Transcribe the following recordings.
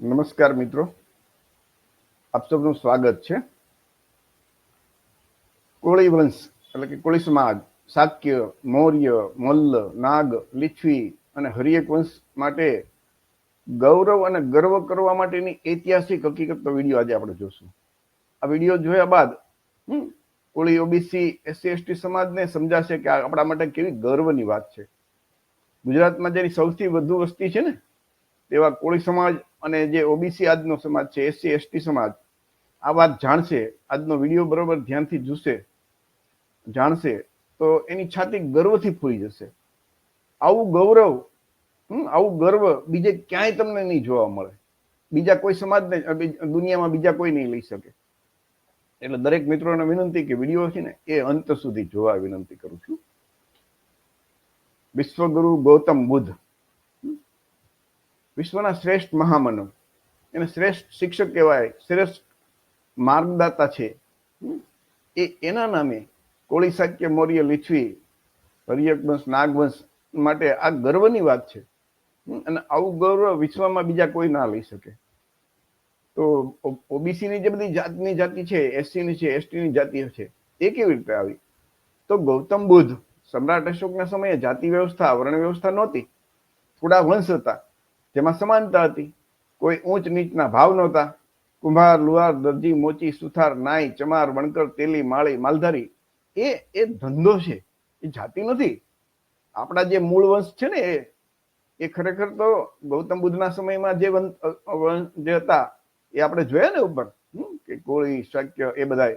નમસ્કાર મિત્રો, આપ સૌનું સ્વાગત છે. કોળી વંશ એટલે કે કોળી સમાજ, શાક્ય, મૌર્ય, મલ્લ, નાગ, લીછવી અને હરિયક વંશ માટે ગૌરવ અને ગર્વ કરવા માટેની ઐતિહાસિક હકીકતનો વિડીયો આજે આપણે જોશું. આ વિડીયો જોયા બાદ કોળી, ઓબીસી, એસસી એસટી સમાજને સમજાશે કે આપણા માટે કેવી ગર્વની વાત છે. ગુજરાતમાં જેની સૌથી વધુ વસ્તી છે ને તેવા કોળી સમાજ અને જે ઓબીસી આજનો સમાજ છે, એસસી એસટી સમાજ આ વાત જાણશે, આજનો વિડીયો બરોબર ધ્યાનથી જોશે, જાણશે તો એની છાતી ગર્વથી ફૂલી જશે. આવું ગૌરવ, આવું ગર્વ બીજે ક્યાંય તમને નહીં જોવા મળે. બીજા કોઈ સમાજને દુનિયામાં બીજા કોઈ નહીં લઈ શકે. એટલે દરેક મિત્રોને વિનંતી કે વિડીયો છે ને એ અંત સુધી જોવા વિનંતી કરું છું. વિશ્વગુરુ ગૌતમ બુદ્ધ વિશ્વના શ્રેષ્ઠ મહામાનવ, એને શ્રેષ્ઠ શિક્ષક કહેવાય, શ્રેષ્ઠ માર્ગદાતા છે. એના નામે કોળી, શાક્ય, મૌર્ય, લીછવી, હરિયક વંશ, નાગવંશ માટે આ ગર્વની વાત છે. અને આવું ગૌરવ વિશ્વમાં બીજા કોઈ ના લઈ શકે. તો ઓબીસી ની જે બધી જાતની જાતિ છે, એસસી ની છે, એસટી ની જાતિ છે, એ કેવી રીતે આવી? તો ગૌતમ બુદ્ધ, સમ્રાટ અશોકના સમયે જાતિ વ્યવસ્થા, વર્ણ વ્યવસ્થા નહોતી. થોડા વંશ હતા જેમાં સમાનતા હતી. કોઈ ઊંચ નીચના ભાવ નહોતા. કુંભાર, લુહાર, દરજી, મોચી, સુથાર, નાઈ, ચમાર, વણકર, તેલી, માળી, માલધારી, એ ધંધો છે, એ જાતિ નથી. આપણા જે મૂળ વંશ છે ને એ ખરેખર તો ગૌતમ બુદ્ધના સમયમાં જે હતા એ આપણે જોયા ને ઉપર કે કોળી, શાક્ય એ બધા,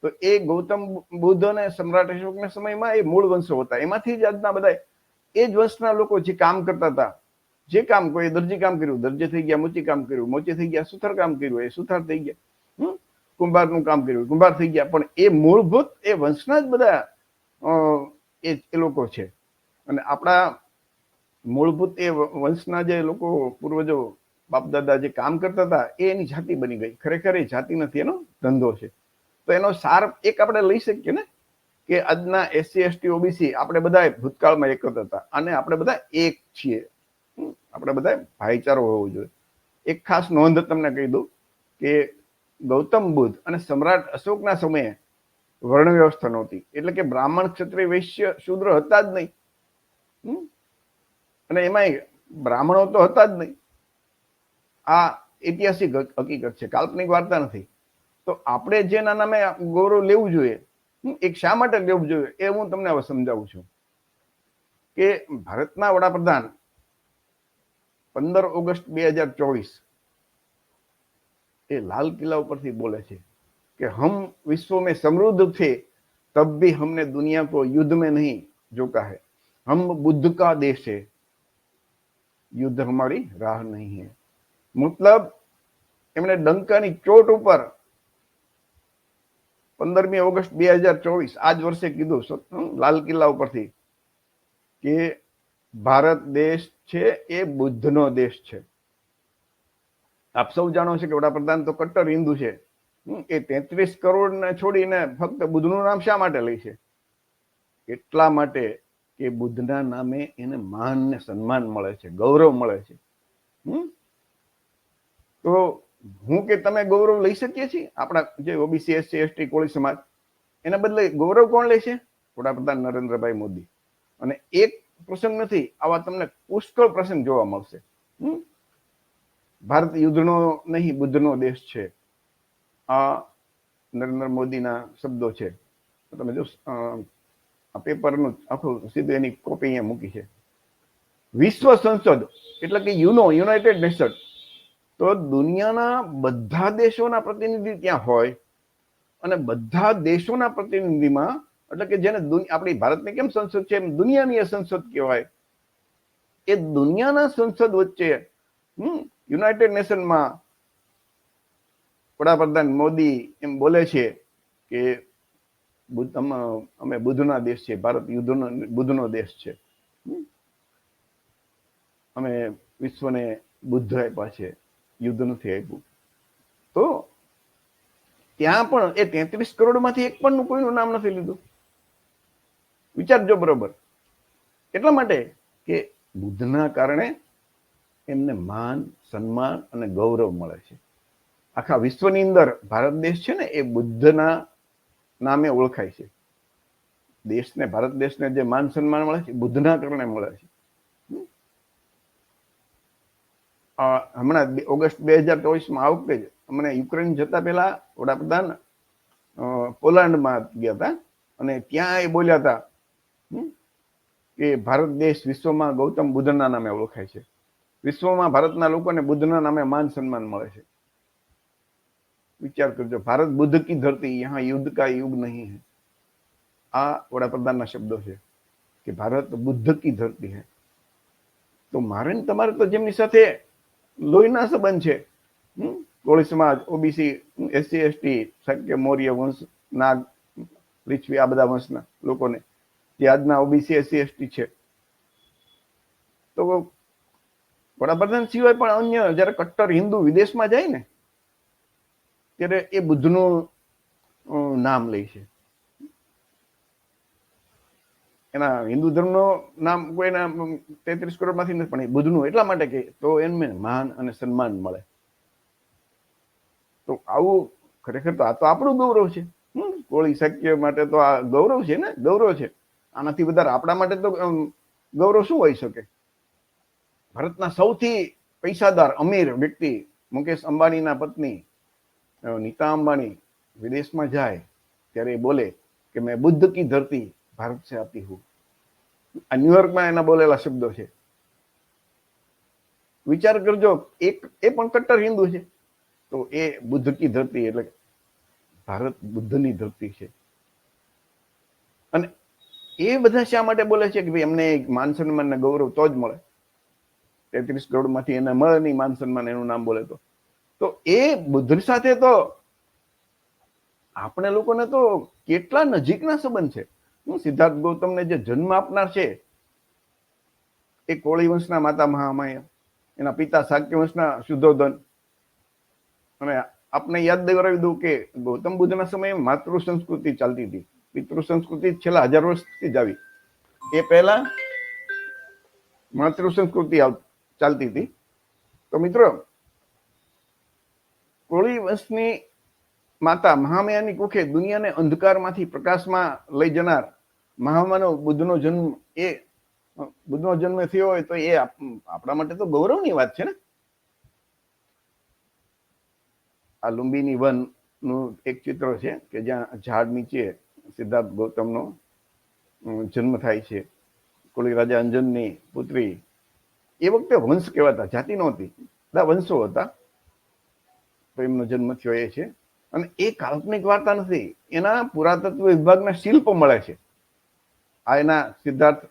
તો એ ગૌતમ બુદ્ધ અને સમ્રાટ અશોકના સમયમાં એ મૂળ વંશો હતા. એમાંથી જ આજના બધા એ જ વંશના લોકો જે કામ કરતા હતા, જે કામ, કોઈ દરજી કામ કર્યું, દરજી થઈ ગયા, મોચી કામ કર્યું, મોચી થઈ ગયા, સુથાર કામ કર્યું, એ સુથાર થઈ ગયા, કુંભારનું કામ કર્યું, કુંભાર થઈ ગયા. પણ એ મૂળભૂત એ વંશના જ બધા એ લોકો છે. અને આપણા મૂળભૂત એ વંશના જે લોકો, પૂર્વજો, બાપ દાદા જે કામ કરતા હતા એ એની જાતિ બની ગઈ. ખરેખર એ જાતિ નથી, એનો ધંધો છે. તો એનો સાર એક આપણે લઈ શકીએ ને કે આજના એસસી એસટી ઓબીસી આપણે બધા ભૂતકાળમાં એક જ હતા અને આપણે બધા એક છીએ. આપણે બધા ભાઈચારો હોવો જોઈએ. એક ખાસ નોંધ તમને કહી દઉં કે ગૌતમ બુદ્ધ અને સમ્રાટ અશોકના સમયે વર્ણ વ્યવસ્થા નહોતી. એટલે કે બ્રાહ્મણ, ક્ષત્રિય, વૈશ્ય, શૂદ્ર હતા જ નહીં. અને એમાંય બ્રાહ્મણો તો હતા જ નહીં. આ ઐતિહાસિક હકીકત છે, કાલ્પનિક વાર્તા નથી. તો આપણે જેના નામે ગૌરવ લેવું જોઈએ, એક શા માટે લેવું જોઈએ એ હું તમને હવે સમજાવું છું. કે ભારતના વડાપ્રધાન 15 ઓગસ્ટ 2024 એ લાલ કિલ્લા ઉપરથી બોલે છે કે હમ વિશ્વ में समृद्ध थे तब भी हमने दुनिया को युद्ध में नहीं जोका है. हम बुद्ध का देश है, યુદ્ધ હમારી રાહ નહીં હૈ. મતલબ એમણે ડંકાની ચોટ ઉપર 15મી ઓગસ્ટ 2024 આજ વર્ષે કીધું લાલ કિલ્લા ઉપરથી કે ભારત દેશ છે એ બુદ્ધનો દેશ છે. આપ સૌ જાણો છો કે વડાપ્રધાન તો કટ્ટર હિન્દુ છે. એ 33 કરોડ ને છોડીને ફક્ત બુદ્ધનું નામ શા માટે લે છે? એટલા માટે કે બુદ્ધના નામે એને માન ને સન્માન મળે છે, ગૌરવ મળે છે. તો હું કે તમે ગૌરવ લઈ શકીએ છીએ? આપણા જે ઓબીસી, એસસી, એસટી, કોળી સમાજ, એના બદલે ગૌરવ કોણ લે છે? વડાપ્રધાન નરેન્દ્રભાઈ મોદી. અને એક પ્રસંગ નથી, આવા તમને પુષ્કળ પ્રસંગ જોવા મળશે. ભારત યુદ્ધનો નહીં બુદ્ધનો દેશ છે, આ નરેન્દ્ર મોદીના શબ્દો છે. તમે જો આ પેપરનું આખું સીધું એની કોપી અહીંયા મૂકી છે. વિશ્વ સંસદ એટલે કે યુનાઇટેડ નેશન, તો દુનિયાના બધા દેશોના પ્રતિનિધિ ત્યાં હોય અને બધા દેશોના પ્રતિનિધિમાં, એટલે કે જેને આપણી ભારતની કેમ સંસદ છે એમ દુનિયાની સંસદ કહેવાય, એ દુનિયાના સંસદ વચ્ચે યુનાઇટેડ નેશનમાં વડાપ્રધાન મોદી એમ બોલે છે કે અમે બુદ્ધના દેશ છે, ભારત બુદ્ધનો દેશ છે, અમે વિશ્વને બુદ્ધ આપ્યા છે, યુદ્ધ નથી આપ્યું. તો ત્યાં પણ એ 33 કરોડમાંથી એક પણ કોઈનું નામ નથી લીધું. વિચારજો બરોબર. એટલા માટે કે બુદ્ધના કારણે એમને માન, સન્માન અને ગૌરવ મળે છે. આખા વિશ્વની અંદર ભારત દેશ છે ને એ બુદ્ધના નામે ઓળખાય છે. દેશને, ભારત દેશને જે માન સન્માન મળે છે બુદ્ધના કારણે મળે છે. હમણાં ઓગસ્ટ 2024 આ વખતે જ અમને યુક્રેન જતા પહેલા વડાપ્રધાન પોલેન્ડમાં ગયા હતા અને ત્યાં એ બોલ્યા હતા કે ભારત દેશ વિશ્વમાં ગૌતમ બુદ્ધના નામે ઓળખાય છે. વિશ્વમાં ભારતના લોકોને બુદ્ધના નામે માન સન્માન મળે છે. વિચાર કરજો, ભારત બુદ્ધ કી ધરતી, यहाँ युद्ध का युग नहीं है. આ વડાપ્રધાનના શબ્દો છે કે ભારત બુદ્ધ કી ધરતી है. તો મારે ને તમારે તો જેમની સાથે લોહીના સંબંધ છે, કોળી સમાજ, ઓબીસી, એસસી એસટી, શાક્ય, મૌર્ય વંશ, નાગ, લીછવી, આ બધા વંશના લોકોને જે આજના ઓબીસી એસસી એસટી છે, તો વડાપ્રધાન સિવાય પણ અન્ય જયારે કટ્ટર હિન્દુ વિદેશમાં જાય ને ત્યારે એ બુદ્ધનું નામ લે છે. એના હિન્દુ ધર્મનું નામ કોઈના 33 કરોડમાંથી નથી, પણ એ બુદ્ધનું એટલા માટે કે તો એમને માન અને સન્માન મળે. તો આવું ખરેખર તો આ તો આપણું ગૌરવ છે. કોળી શાક્ય માટે તો આ ગૌરવ છે ને, ગૌરવ છે. આનાથી વધારે આપણા માટે તો ગૌરવ શું હોઈ શકે? ભારતના સૌથી પૈસાદાર અમીર વ્યક્તિ મુકેશ અંબાણીના પત્ની નીતા અંબાણી વિદેશમાં જાય ત્યારે એ બોલે કે મેં બુદ્ધ કી ધરતી ભારત से आती हूँ. આ ન્યુયોર્કમાં એના બોલેલા શબ્દો છે. વિચાર કરજો, એ પણ કટ્ટર હિન્દુ છે, તો એ બુદ્ધ કી ધરતી એટલે ભારત બુદ્ધની ધરતી છે. અને એ બધા શા માટે બોલે છે કે ભાઈ એમને માન સન્માન ને ગૌરવ તો જ મળે. 33 કરોડમાંથી એને મળે નહીં માન સન્માન, એનું નામ બોલે તો એ બુદ્ધ સાથે તો આપણે લોકોને તો કેટલા નજીકના સંબંધ છે. સિદ્ધાર્થ ગૌતમને જે જન્મ આપનાર છે એ કોળી વંશના માતા મહામાયા, એના પિતા શાક્ય વંશના શુદ્ધોધન. અને આપને યાદ દેવરાવી દઉં કે ગૌતમ બુદ્ધના સમયે માતૃ સંસ્કૃતિ ચાલતી હતી. પિતૃ સંસ્કૃતિ છેલ્લા 1000 વર્ષથી જ આવી. એ પહેલા માતૃ સંસ્કૃતિ ચાલતી હતી. તો મિત્રો, કોળી વંશની માતા મહામાયાની કુખે દુનિયાને અંધકારમાંથી પ્રકાશમાં લઈ જનાર મહામાનવ બુદ્ધનો જન્મ, એ બુદ્ધનો જન્મ થયો હોય તો એ આપણા માટે તો ગૌરવની વાત છે ને. આ લુંબિની વન નું એક ચિત્ર છે કે જ્યાં ઝાડ નીચે સિદ્ધાર્થ ગૌતમનો જન્મ થાય છે. કોળી રાજા અંજનની પુત્રી, એ વખતે વંશ કહેવાતા, જાતિ નહોતી, બધા વંશો હતા, તો એમનો જન્મ થયો એ છે. અને એ કાલ્પનિક વાર્તા નથી, એના પુરાતત્વ વિભાગના શિલ્પ મળે છે. આ એના સિદ્ધાર્થ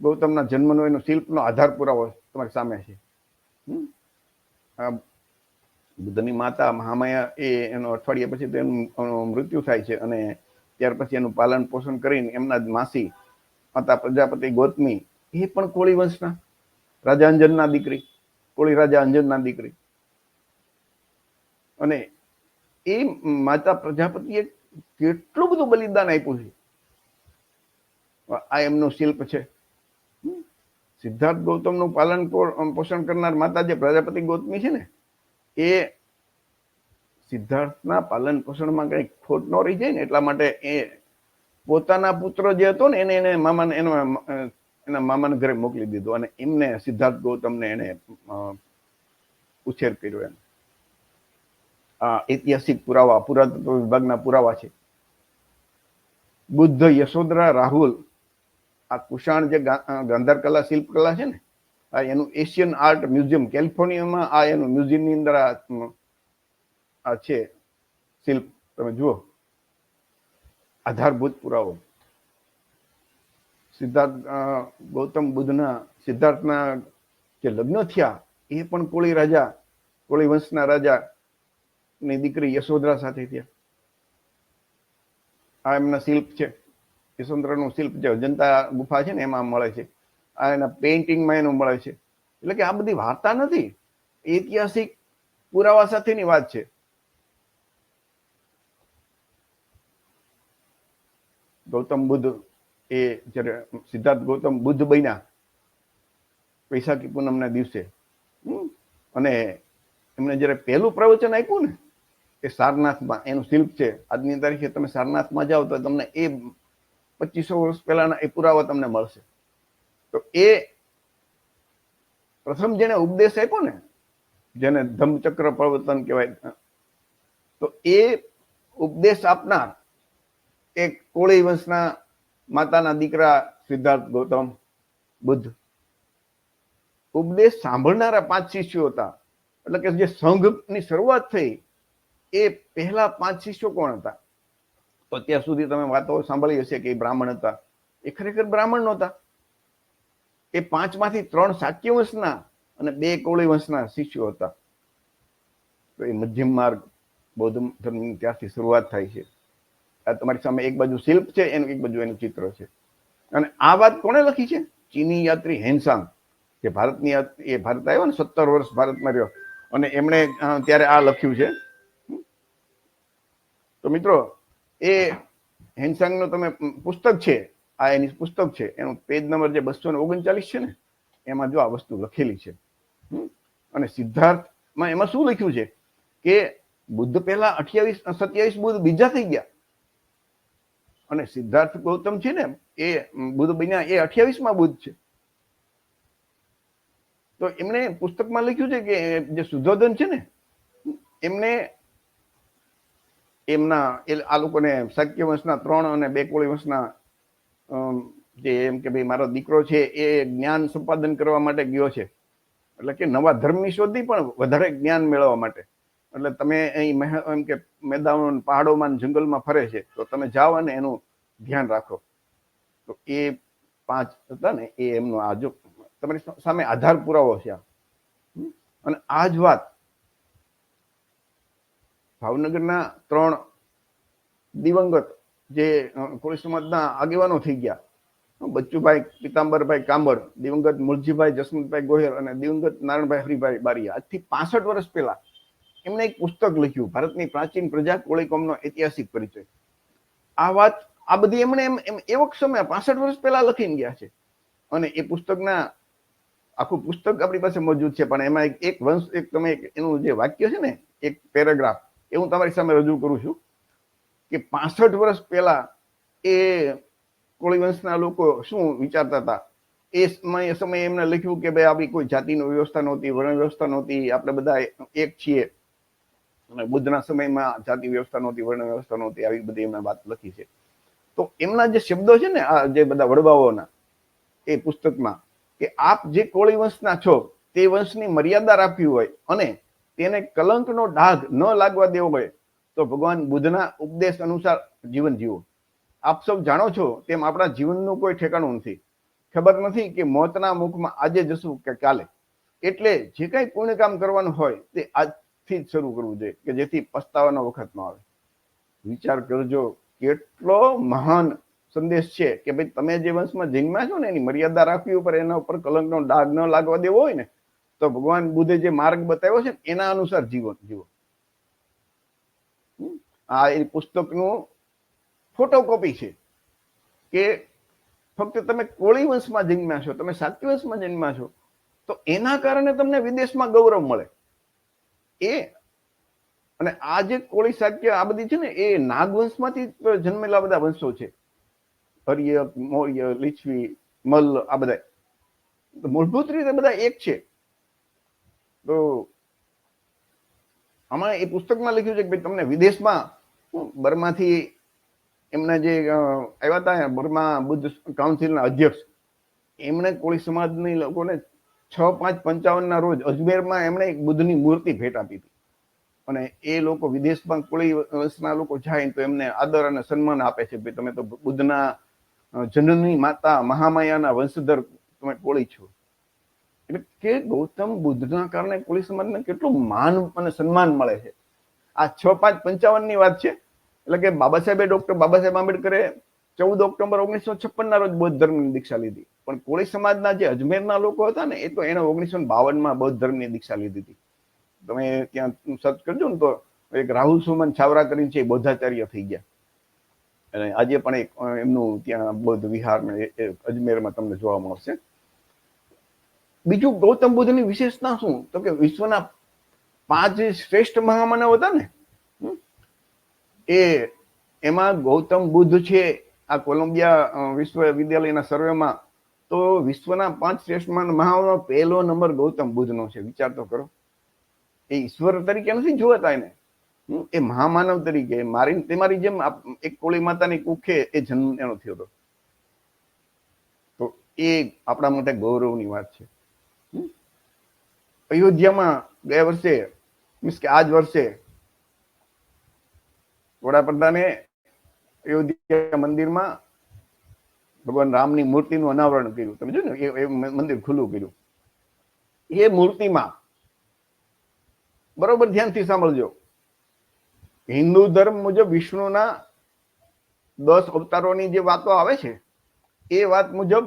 ગૌતમના જન્મનો એનો શિલ્પનો આધાર પુરાવો તમારી સામે છે. બુદ્ધની માતા મહામાયા એ એનો અઠવાડિયા પછી તો એનું મૃત્યુ થાય છે અને ત્યાર પછી એનું પાલન પોષણ કરીને એમના જ માસી માતા પ્રજાપતિ ગૌતમી, એ પણ કોળી વંશના રાજા અંજનના દીકરી, કોળી રાજા અંજનના દીકરી. અને એ માતા પ્રજાપતિએ કેટલું બધું બલિદાન આપ્યું છે. આ એમનું શિલ્પ છે. સિદ્ધાર્થ ગૌતમનું પાલન પોષણ કરનાર માતા જે પ્રજાપતિ ગૌતમી છે ને, એ સિદ્ધાર્થના પાલન પોષણમાં કઈ ખોટ ન રહી જાય ને એટલા માટે એ પોતાના પુત્ર જે હતો ને એને એના મામાના ઘરે મોકલી દીધો અને એમને સિદ્ધાર્થ ગૌતમને એને ઉછેર કર્યો. એમ આ ઐતિહાસિક પુરાવા, પુરાતત્વ વિભાગના પુરાવા છે. બુદ્ધ, યશોધરા, રાહુલ, આ કુષાણ જે ગાંધાર કલા શિલ્પ કલા છે ને, આ એનું એશિયન આર્ટ મ્યુઝિયમ કેલિફોર્નિયામાં, આ એનું મ્યુઝિયમની અંદર આ છે શિલ્પ, તમે જુઓ. આધારભૂત પુરાવો. સિદ્ધાર્થ ગૌતમ બુદ્ધના સિદ્ધાર્થના જે લગ્ન થયા એ પણ કોળી રાજા, કોળી વંશના રાજા ની દીકરી યશોધરા સાથે થયા. આ એમના શિલ્પ છે, યશોધરાનું શિલ્પ જે અજંતા ગુફા છે ને એમાં મળે છે. આ એના પેઇન્ટિંગમાં એનું મળે છે. એટલે કે આ બધી વાર્તા નથી, ઐતિહાસિક પુરાવા સાથેની વાત છે. ગૌતમ બુદ્ધ એ જ્યારે સિદ્ધાર્થ ગૌતમ બુદ્ધ બન્યા વૈશાખી પૂનમના દિવસે, અને એમણે જયારે પહેલું પ્રવચન આપ્યું ને એ સારનાથમાં, એનું શિલ્પ છે, આજની તારીખે તમે સારનાથમાં જાઓ તો તમને એ 2500 વર્ષ પહેલાના એ પુરાવા તમને મળશે. તો એ પ્રથમ જેને ઉપદેશ આપ્યો ને, જેને ધમ્મચક્ર પ્રવર્તન કહેવાય, તો એ ઉપદેશ આપનાર એક કોળી વંશના માતાના દીકરા સિદ્ધાર્થ ગૌતમ બુદ્ધ. ઉપદેશ સાંભળનારા 5 શિષ્યો હતા. એટલે કે જે સંઘની શરૂઆત થઈ એ પહેલા 5 શિષ્યો કોણ હતા? તો અત્યાર સુધી તમે વાતો સાંભળી હશે કે એ બ્રાહ્મણ હતા. એ ખરેખર બ્રાહ્મણ નહોતા. એ 5 માંથી 3 શાક્ય વંશના અને 2 કોળી વંશના શિષ્યો હતા. તો એ મધ્યમ માર્ગ બૌદ્ધ ધર્મની ત્યાંથી શરૂઆત થાય છે. આ તમારી સામે એક બાજુ શિલ્પ છે, એનું એક બાજુ એનું ચિત્ર છે. અને આ વાત કોણે લખી છે? ચીની યાત્રી હેનસાંગ, જે ભારતની એ ભારત આવ્યો ને, 17 વર્ષ ભારતમાં રહ્યો, અને એમણે ત્યારે આ લખ્યું છે. તો મિત્રો, એ હેનસાંગનું તમે પુસ્તક છે, આ એની પુસ્તક છે, એનું પેજ નંબર જે 239 છે ને, એમાં જો આ વસ્તુ લખેલી છે. અને સિદ્ધાર્થમાં એમાં શું લખ્યું છે કે બુદ્ધ પહેલા 27 બુદ્ધ બીજા થઈ ગયા, અને સિદ્ધાર્થ ગૌતમ છે ને એ બુદ્ધ બન્યા એ 28માં બુદ્ધ છે. તો એમણે પુસ્તકમાં લખ્યું છે કે જે શુદ્ધોધન છે ને, એમને એમના આ લોકોને શાક્ય વંશના 3 અને 2 કોળી વંશના જે એમ કે ભાઈ મારો દીકરો છે એ જ્ઞાન સંપાદન કરવા માટે ગયો છે, એટલે કે નવા ધર્મની શોધની પણ વધારે જ્ઞાન મેળવવા માટે. એટલે તમે અહીં એમ કે મેદાનો પહાડોમાં જંગલમાં ફરે છે, તો તમે જાઓ અને એનું ધ્યાન રાખો. તો એ 5 હતા ને, એ એમનો આ જો તમારી સામે આધાર પુરાવો છે. અને આ જ વાત ભાવનગરના 3 દિવંગત જે કોળી સમાજના આગેવાનો થઈ ગયા, બચ્ચુભાઈ પિતાંબરભાઈ કાંબર, દિવંગત મુળજીભાઈ જસવંતભાઈ ગોહિલ અને દિવંગત નારણભાઈ હરિભાઈ બારીયા, આજથી 65 વર્ષ પહેલા એમણે એક પુસ્તક લખ્યું, ભારતની પ્રાચીન પ્રજા કોળી કોમનો ઐતિહાસિક પરિચય. આ વાત આ બધી એમણે એમ એવો સમય 65 વર્ષ પહેલા લખીને ગયા છે. અને એ પુસ્તકના આખું પુસ્તક આપણી પાસે મોજૂદ છે, પણ એમાં એક વંશ, એક તમે એનું જે વાક્ય છે ને, એક પેરેગ્રાફ, એ હું તમારી સામે રજૂ કરું છું કે 65 વર્ષ પહેલા એ કોળી વંશના લોકો શું વિચારતા હતા. એ સમયે એમને લખ્યું કે ભાઈ આવી કોઈ જાતિની વ્યવસ્થા નહોતી, વર્ણ વ્યવસ્થા નહોતી, આપણે બધા એક છીએ. અને બુદ્ધના સમયમાં જાતિ વ્યવસ્થા નહોતી, વર્ણ વ્યવસ્થા નહોતી, આવી બધી એમને વાત લખી છે. તો એમના જે શબ્દો છે ને, આ જે બધા વડવાઓના એ પુસ્તકમાં, કે આપ જે કોળી વંશના છો તે વંશની મર્યાદા રાખવી હોય અને તેને કલંકનો ડાઘ ન લાગવા દેવો હોય તો ભગવાન બુદ્ધના ઉપદેશ અનુસાર જીવન જીવો. આપ સૌ જાણો છો તેમ આપણા જીવનનું કોઈ ઠેકાણું નથી. ખબર નથી કે મોતના મુખમાં આજે જશું કે કાલે. એટલે જે કઈ પુણ્ય કામ કરવાનું હોય તે આજથી જ શરૂ કરવું જોઈએ, કે જેથી પસ્તાવાનો વખત ન આવે. વિચાર કરજો, કેટલો મહાન સંદેશ છે કે ભાઈ તમે જે વંશમાં જન્મ્યા છો ને એની મર્યાદા રાખવી ઉપર, એના ઉપર કલંકનો ડાઘ ન લાગવા દેવો હોય ને, તો ભગવાન બુદ્ધે જે માર્ગ બતાવ્યો છે એના અનુસાર જીવન જીવો. આ એ પુસ્તકનું ફોટોકોપી છે કે ફક્ત તમે કોળી વંશમાં જન્મ્યા છો, તમે શાક્ય વંશમાં જન્મ્યા છો, તો એના કારણે તમને વિદેશમાં ગૌરવ મળે. એ અને આ જે કોળી શાક્ય આ બધી છે ને, એ નાગવંશમાંથી જન્મેલા બધા વંશો છે. હર્યક, મૌર્ય, લીછવી, મલ્લ, આ બધા મૂળભૂત રીતે બધા એક છે. તો આમાં એ પુસ્તકમાં લખ્યું છે કે ભાઈ તમને વિદેશમાં બર્માથી એમના જે આવ્યા હતા, બર્મા બુદ્ધ કાઉન્સિલના અધ્યક્ષ, એમણે કોળી સમાજની લોકોને 6/5/55 રોજ અજમેરમાં એમણે એક બુદ્ધની મૂર્તિ ભેટ આપી હતી. અને એ લોકો વિદેશમાં કોળી વંશના લોકો જાય તો એમને આદર અને સન્માન આપે છે, ભાઈ તમે તો બુદ્ધના જનની માતા મહામાયાના વંશધર, તમે કોળી છો. એટલે કે ગૌતમ બુદ્ધના કારણે કોળી સમાજને કેટલું માન અને સન્માન મળે છે. આ 6/5/55 વાત છે. એટલે કે ડોક્ટર બાબા સાહેબ આંબેડકરે 14 ઓક્ટોબર 1956 રોજ બૌદ્ધ ધર્મની દીક્ષા લીધી. પણ કોળી સમાજના જે અજમેરના લોકો હતા ને, એ તો એને 1952 બૌદ્ધ ધર્મની દીક્ષા લીધી હતી. તમે ત્યાં સર્ચ કરજો ને તો એક રાહુલ સુમન છાવરા કરીને છે, બૌદ્ધાચાર્ય થઈ ગયા. અને આજે પણ એક એમનું ત્યાં બૌદ્ધ વિહાર અજમેરમાં તમને જોવા મળશે. બીજું ગૌતમ બુદ્ધની વિશેષતા શું? તો કે વિશ્વના 5 શ્રેષ્ઠ મહામાનવ હતા ને, એમાં ગૌતમ બુદ્ધ છે. આ કોલંબિયા વિશ્વવિદ્યાલયના સર્વેમાં તો વિશ્વના 5 શ્રેષ્ઠ મહામાનવ પહેલો નંબર ગૌતમ બુદ્ધનો છે. વિચાર તો કરો. એ ઈશ્વર તરીકે નથી જોવાતા એને, એ મહામાનવ તરીકે. તમારી જેમ એક કોળી માતાની કુખે એ જન્મ એનો થયો હતો. તો એ આપણા માટે ગૌરવની વાત છે. અયોધ્યામાં ગયા વર્ષે, મીન્સ કે આજ વર્ષે વડાપ્રધાને અયોધ્યા મંદિરમાં ભગવાન રામની મૂર્તિનું અનાવરણ કર્યું. તમે જોયું ને, એ મંદિર ખુલ્લું કર્યું. એ મૂર્તિમાં બરોબર ધ્યાનથી સાંભળજો, હિન્દુ ધર્મ મુજબ વિષ્ણુના 10 અવતારોની જે વાતો આવે છે એ વાત મુજબ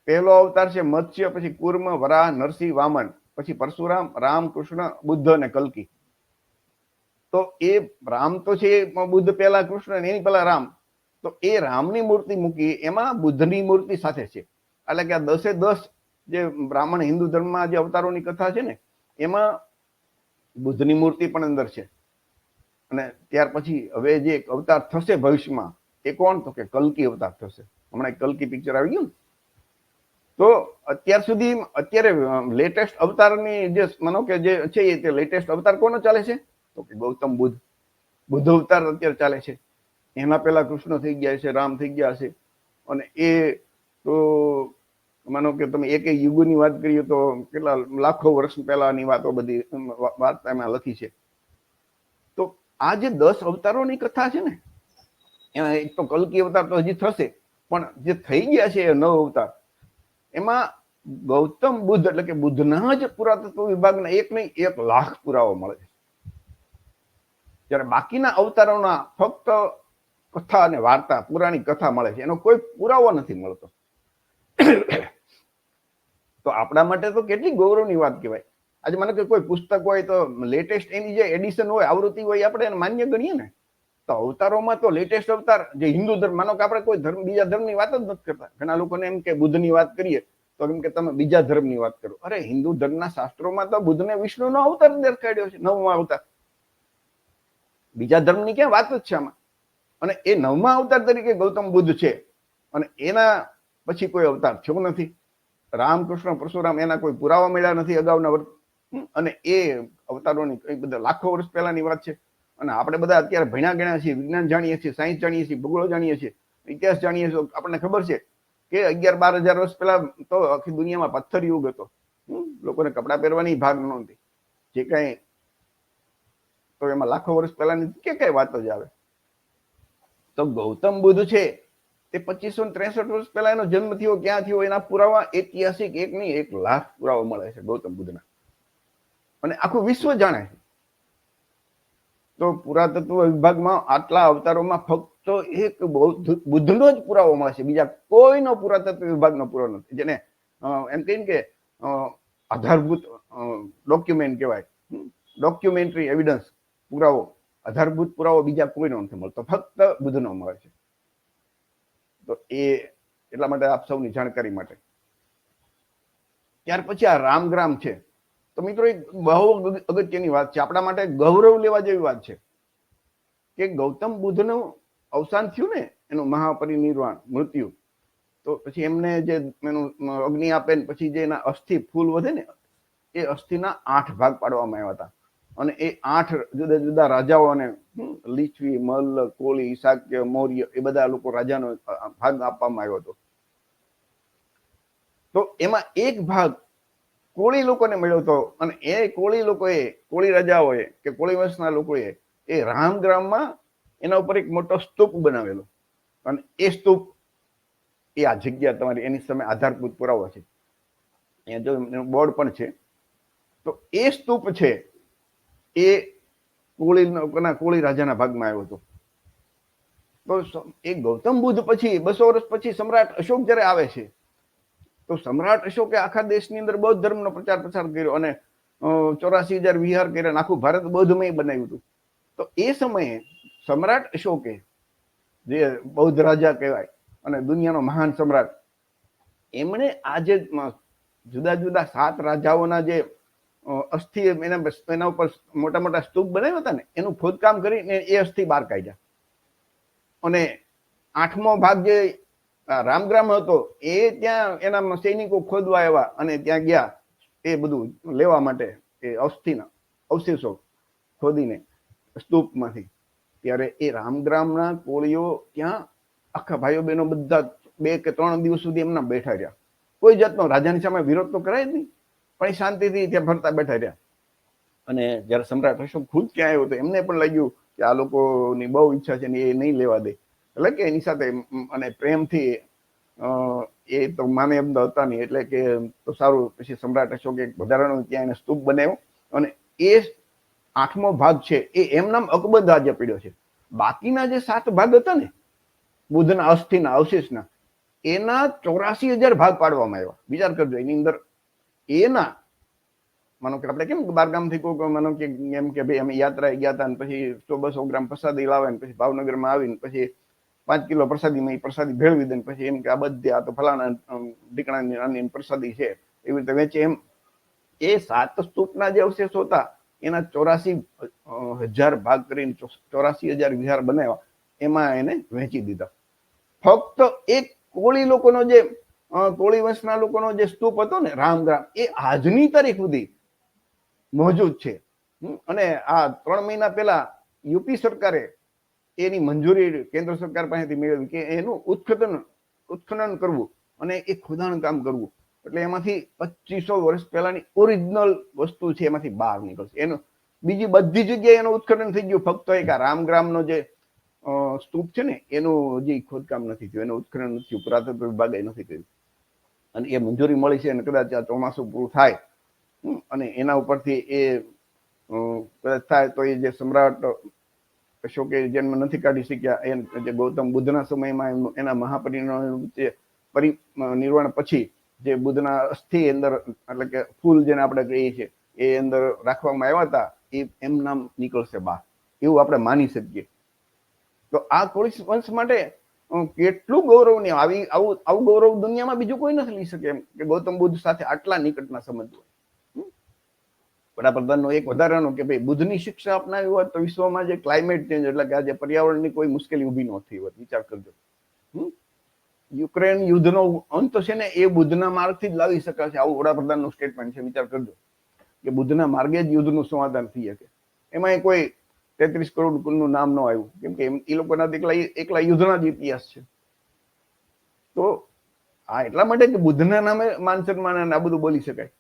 પહેલો અવતાર છે મત્સ્ય, પછી કુર્મ, વરાહ, નરસિંહ, વામન, પછી પરશુરામ, રામ, કૃષ્ણ, બુદ્ધ અને કલ્કી. તો એ રામ તો છે બુદ્ધ પહેલા કૃષ્ણ, એની પહેલા રામ. તો એ રામની મૂર્તિ મૂકી, એમાં બુદ્ધની મૂર્તિ સાથે છે. એટલે કે આ 10 જે બ્રાહ્મણ હિન્દુ ધર્મમાં જે અવતારોની કથા છે ને, એમાં બુદ્ધની મૂર્તિ પણ અંદર છે. અને ત્યાર પછી હવે જે અવતાર થશે ભવિષ્યમાં, એ કોણ? તો કે કલ્કી અવતાર થશે. હમણાં કલ્કી પિક્ચર આવી ગયું. તો અત્યાર સુધી અત્યારે લેટેસ્ટ અવતારની જે માનો કે જે છે એ લેટેસ્ટ અવતાર કોનો ચાલે છે? તો કે ગૌતમ બુદ્ધ અવતાર અત્યારે ચાલે છે. એના પહેલા કૃષ્ણ થઈ ગયા છે, રામ થઈ ગયા છે. અને એ તો માનો કે તમે એક યુગની વાત કરીએ તો કેટલા લાખો વર્ષ પહેલાની વાતો બધી વાર્તા એમાં લખી છે. તો આ જે 10 અવતારોની કથા છે ને, એમાં એક તો કલ્કી અવતાર તો હજી થશે, પણ જે થઈ ગયા છે 9 અવતાર, એમાં ગૌતમ બુદ્ધ એટલે કે બુદ્ધના જ પુરાતત્વ વિભાગના 1 નહીં 1 લાખ પુરાવા મળે છે. જ્યારે બાકીના અવતારોના ફક્ત કથા અને વાર્તા, પુરાણી કથા મળે છે, એનો કોઈ પુરાવો નથી મળતો. તો આપણા માટે તો કેટલી ગૌરવની વાત કહેવાય. આજે મને કે કોઈ પુસ્તક હોય તો લેટેસ્ટ એની જે એડિશન હોય, આવૃત્તિ હોય, આપણે એને માન્ય ગણીએ ને. તો અવતારોમાં તો લેટેસ્ટ અવતાર જે હિન્દુ ધર્મ, માનો કે આપણે કોઈ ધર્મ બીજા ધર્મની વાત જ નથી કરતા. ઘણા લોકોને એમ કે બુદ્ધની વાત કરીએ તો એમ કે તમે બીજા ધર્મની વાત કરો. અરે હિન્દુ ધર્મના શાસ્ત્રોમાં તો બુદ્ધને વિષ્ણુનો અવતાર દેખાડ્યો છે, 9મા અવતાર. બીજા ધર્મની ક્યાં વાત જ છે આમાં? અને એ 9મા અવતાર તરીકે ગૌતમ બુદ્ધ છે. અને એના પછી કોઈ અવતાર થયો નથી. રામકૃષ્ણ, પરશુરામ, એના કોઈ પુરાવા મળ્યા નથી અગાઉના વર્ષ. અને એ અવતારોની બધા લાખો વર્ષ પહેલાની વાત છે. અને આપણે બધા અત્યારે ભણ્યા ગણ્યા છીએ, વિજ્ઞાન જાણીએ છીએ, સાયન્સ જાણીએ છીએ, ભૂગોળ જાણીએ છીએ, ઇતિહાસ જાણીએ છીએ. આપણને ખબર છે કે 11-12 હજાર વર્ષ પહેલા તો આખી દુનિયામાં પથ્થર યુગ હતો. લોકોને કપડાં પહેરવાની ભાગ નહોતી. જે કઈ તો એમાં લાખો વર્ષ પહેલાની કે કઈ વાત જ આવે. તો ગૌતમ બુદ્ધ છે તે 2563 વર્ષ પહેલા એનો જન્મ થયો, ક્યાં થયો, એના પુરાવા ઐતિહાસિક 1 નહીં 1 લાખ પુરાવા મળે છે ગૌતમ બુદ્ધના. અને આખું વિશ્વ જાણે છે. તો પુરાતત્વ વિભાગમાં આટલા અવતારોમાં ફક્ત એક બુદ્ધનો જ પુરાવો મળે છે. બીજા કોઈનો પુરાતત્વ વિભાગનો પુરાવો નથી. જેને એમ કહીને કે આધારભૂત ડોક્યુમેન્ટ કહેવાય, ડોક્યુમેન્ટરી એવિડન્સ, પુરાવો, આધારભૂત પુરાવો બીજા કોઈનો નથી મળતો, ફક્ત બુદ્ધનો મળે છે. તો એ એટલા માટે આપ સૌની જાણકારી માટે. ત્યાર પછી આ રામગ્રામ છે. તો મિત્રો એક બહુ અગત્યની વાત છે, આપણા માટે ગૌરવ લેવા જેવી વાત છે કે ગૌતમ બુદ્ધનું અવસાન થયું ને, એનું મહાપરિનિર્વાણ, મૃત્યુ. તો પછી એમને જે એનું અગ્નિ આપે ને પછી જે એના અસ્થિ ફૂલ વધે ને, એ અસ્થિના 8 ભાગ પાડવામાં આવ્યા હતા. અને એ 8 જુદા જુદા રાજાઓને, લીછવી, મલ્લ, કોળી, શાક્ય, મૌર્ય, એ બધા લોકો રાજાનો ભાગ આપવામાં આવ્યો હતો. તો એમાં એક ભાગ કોળી લોકોને મળ્યો હતો. અને એ કોળી લોકોએ, કોળી રાજાઓએ કે કોળી વંશના લોકોએ એ રામગ્રામમાં એના ઉપર એક મોટો સ્તૂપ બનાવેલો. અને એ સ્તૂપ એ આ જગ્યા તમારી એની સામે આધારભૂત પુરાવો છે. અહીંયા જો એનું બોર્ડ પણ છે. તો એ સ્તૂપ છે એ કોળી રાજાના ભાગમાં આવ્યો હતો. તો એ ગૌતમ બુદ્ધ પછી 200 વર્ષ પછી સમ્રાટ અશોક જયારે આવે છે, તો સમ્રાટ અશોકે આખા દેશની અંદર બૌદ્ધ ધર્મનો પ્રચાર પ્રસાર કર્યો અને 84,000 વિહાર કર્યા, આખું ભારત બૌદ્ધમય બનાવ્યું હતું. તો એ સમયે સમ્રાટ અશોકે, જે બૌદ્ધ રાજા કહેવાય અને દુનિયાનો મહાન સમ્રાટ, એમણે આજે જુદા જુદા 7 રાજાઓના જે અસ્થિ એના ઉપર મોટા મોટા સ્તૂપ બનાવ્યા હતા ને, એનું ખોદકામ કરીને એ અસ્થિ બહાર કાઢ્યા. અને 8મો ભાગ જે રામગ્રામ હતો એ ત્યાં એના સૈનિકો ખોદવા આવ્યા અને ત્યાં ગયા એ બધું લેવા માટે, એ અસ્થિના અવશેષો ખોદીને સ્તૂપમાંથી. ત્યારે એ રામગ્રામના કોળીઓ ત્યાં આખા ભાઈઓ બહેનો બધા 2 કે 3 દિવસ સુધી એમના બેઠા રહ્યા. કોઈ જાતનો રાજાની સામે વિરોધ તો કરાય જ નહીં, પણ એ શાંતિથી ત્યાં ફરતા બેઠા રહ્યા. અને જયારે સમ્રાટ અશોક ખુદ ત્યાં આવ્યો તો એમને પણ લાગ્યું કે આ લોકોની બહુ ઈચ્છા છે ને એ નહીં લેવા દે, એટલે કે એની સાથે અને પ્રેમથી એ તો માને એમ હતા નહીં, એટલે કે તો સારું. પછી સમ્રાટ અશોકે એક વધારાનો ત્યાં એને સ્તૂપ બનાવ્યો અને એ 8મો ભાગ છે એ એમનામ અકબર રાજ્ય પીડ્યો છે. બાકીના જે 7 ભાગ હતા ને બુદ્ધના અસ્થિના અવશેષના, એના 84,000 ભાગ પાડવામાં આવ્યા. વિચાર કરજો, એની અંદર એના માનો કે આપણે કેમ બારગામથી કોઈ માનો કે એમ કે ભાઈ અમે યાત્રાએ ગયા હતા ને પછી 100-200 ગ્રામ પ્રસાદી લાવે ને પછી ભાવનગરમાં આવીને પછી 5 કિલો પ્રસાદીમાં એ પ્રસાદી ભેળવી દે ને પછી એમ કે આ બધી આ તો ફલાણા ઢીકણાની નાની પ્રસાદી છે એવી રીતે વેચે. એમ એ 7 સ્તૂપના જે અવશેષો હતા એના 84,000 ભાગ કરીને 84,000 વિહાર બનાવ્યા, એમાં એને વહેંચી દીધા. ફક્ત એક કોળી લોકોનો જે કોળી વંશના લોકોનો જે સ્તૂપ હતો ને રામગ્રામ, એ આજની તારીખ સુધી મોજૂદ છે. અને આ 3 મહિના પહેલા યુપી સરકારે એની મંજૂરી કેન્દ્ર સરકાર પાસેથી મેળવી કે એનું ઉત્ખનન કરવું અને એ ખોદાણ કામ કરવું. એટલે એમાંથી 2500 વર્ષ પહેલાની ઓરિજિનલ વસ્તુ છે એમાંથી બહાર નીકળશે. એનું બીજી બધી જગ્યાએ એનું ઉત્ખનન થઈ ગયું, ફક્ત એક આ રામગ્રામનો જે સ્તૂપ છે ને એનું હજી ખોદકામ નથી થયું, એનું ઉત્ખનન નથી થયું, પુરાતત્વ વિભાગે નથી કર્યું. અને એ મંજૂરી મળી છે અને કદાચ આ ચોમાસું પૂરું થાય અને એના ઉપરથી એ કદાચ થાય તો એ જે સમ્રાટ અશોકે જન્મ નથી કાઢી શક્યા, એ જે ગૌતમ બુદ્ધના સમયમાં એના મહાપરિનિર્વાણ પછી જે બુદ્ધના અસ્થિ અંદર એટલે કે ફૂલ જેને આપણે કહીએ છીએ એ અંદર રાખવામાં આવ્યા હતા, એ એમ નામ નીકળશે બહાર, એવું આપણે માની શકીએ. તો આ કોળી વંશ માટે કેટલું ગૌરવની, આવું ગૌરવ દુનિયામાં બીજું કોઈ નથી લઈ શકે એમ કે ગૌતમ બુદ્ધ સાથે આટલા નિકટના સંબંધ હોય. વડાપ્રધાનનો એક વધારાનો કે ભાઈ બુદ્ધની શિક્ષા અપનાવી હોત તો વિશ્વમાં જે ક્લાઇમેટ ચેન્જ એટલે કે આજે પર્યાવરણની કોઈ મુશ્કેલી ઊભી ન થઈ હોત. વિચાર કરજો, યુક્રેન યુદ્ધનો અંત છે ને એ બુદ્ધના માર્ગથી જ લાવી શકાશે, આવું વડાપ્રધાનનું સ્ટેટમેન્ટ છે. વિચાર કરજો કે બુદ્ધના માર્ગે જ યુદ્ધનું સમાધાન થઈ શકે. એમાં કોઈ 33 કરોડ કુલનું નામ ન આવ્યું, કેમ કે એ લોકોના એકલા યુદ્ધના જ ઇતિહાસ છે. તો આ એટલા માટે કે બુદ્ધના નામે માન સન્માન આ બધું બોલી શકાય.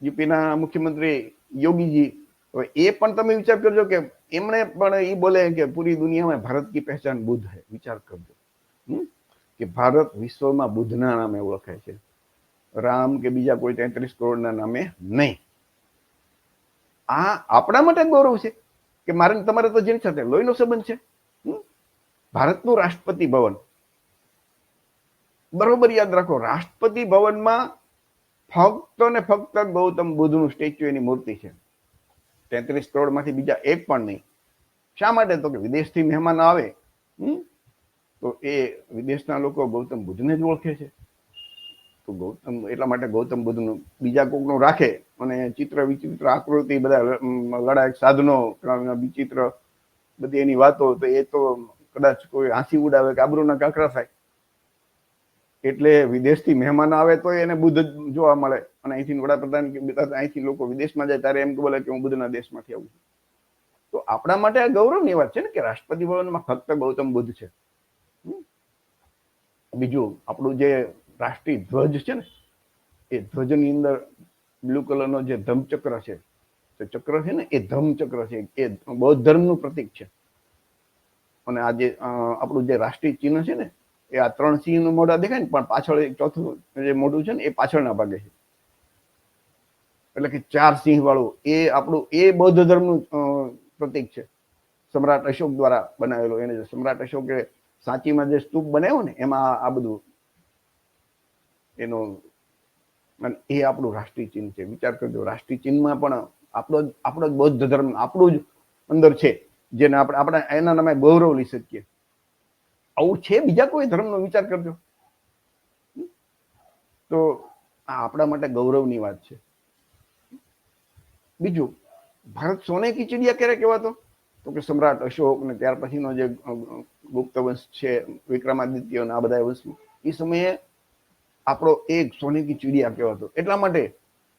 યુપીના મુખ્યમંત્રી યોગીજી, હવે એ પણ તમે વિચાર કરજો કે એમણે પણ એ બોલે કે પૂરી દુનિયામાં ભારત કી પહેચાન બુદ્ધ है. વિચાર કરજો કે ભારત વિશ્વમાં બુદ્ધના નામે ઓળખાય છે, રામ કે બીજા કોઈ 33 કરોડના નામે નહીં. આ આપણા માટે ગૌરવ છે કે મારે તમારે તો જેની સાથે લોહીનો સંબંધ છે. ભારતનું રાષ્ટ્રપતિ ભવન, બરોબર યાદ રાખો, રાષ્ટ્રપતિ ભવનમાં ફક્ત ને ફક્ત ગૌતમ બુદ્ધનું સ્ટેચ્યુ, એની મૂર્તિ છે. 33 કરોડમાંથી બીજા એક પણ નહીં. શા માટે? તો કે વિદેશથી મહેમાન આવે તો એ વિદેશના લોકો ગૌતમ બુદ્ધને જ ઓળખે છે. તો ગૌતમ એટલા માટે ગૌતમ બુદ્ધનું બીજા કોકનું રાખે અને ચિત્ર વિચિત્ર આકૃતિ, બધા લડાયક સાધનો, વિચિત્ર બધી એની વાતો, તો એ તો કદાચ કોઈ હાંસી ઉડાવે કે આબરૂના કાંકરા થાય. એટલે વિદેશથી મહેમાન આવે તો એને બુદ્ધ જોવા મળે. અને અહીંથી વડાપ્રધાન અહીંથી લોકો વિદેશમાં જાય ત્યારે એમ બોલે કે હું બુદ્ધના દેશમાંથી આવું છું. તો આપણા માટે આ ગૌરવની વાત છે ને કે રાષ્ટ્રપતિ ભવનમાં ફક્ત ગૌતમ બુદ્ધ છે. બીજું આપણું જે રાષ્ટ્રીય ધ્વજ છે ને, એ ધ્વજની અંદર બ્લુ કલરનો જે ધમ્મચક્ર છે, ચક્ર છે ને, એ ધમ્મચક્ર છે, એ બૌદ્ધ ધર્મનું પ્રતીક છે. અને આ જે આપણું જે રાષ્ટ્રીય ચિહ્ન છે ને, એ આ 3 સિંહનું મોઢા દેખાય ને, પણ પાછળ એક ચોથું જે મોઢું છે ને એ પાછળના ભાગે છે, એટલે કે 4 સિંહ વાળું. એ આપણું એ બૌદ્ધ ધર્મનું પ્રતીક છે, સમ્રાટ અશોક દ્વારા બનાવેલો. એને સમ્રાટ અશોકે સાંચીમાં જે સ્તૂપ બનાવ્યો ને એમાં આ બધું એનો, એ આપણું રાષ્ટ્રીય ચિહ્ન છે. વિચાર કરજો, રાષ્ટ્રીય ચિહ્નમાં પણ આપણો જ બૌદ્ધ ધર્મ આપણું જ અંદર છે, જેને આપણે એના નામે ગૌરવ લઈ શકીએ. આવું છે બીજા કોઈ ધર્મનો? વિચાર કરજો. તો આ આપણા માટે ગૌરવની વાત છે. બીજું, ભારત સોને કી ચિડિયા ક્યારે કહેવાતો? તો કે સમ્રાટ અશોક ને ત્યાર પછીનો જે ગુપ્ત વંશ છે, વિક્રમાદિત્ય આ બધા વંશ, એ સમયે આપણો એક સોને કી ચિડિયા કહેવાતો. એટલા માટે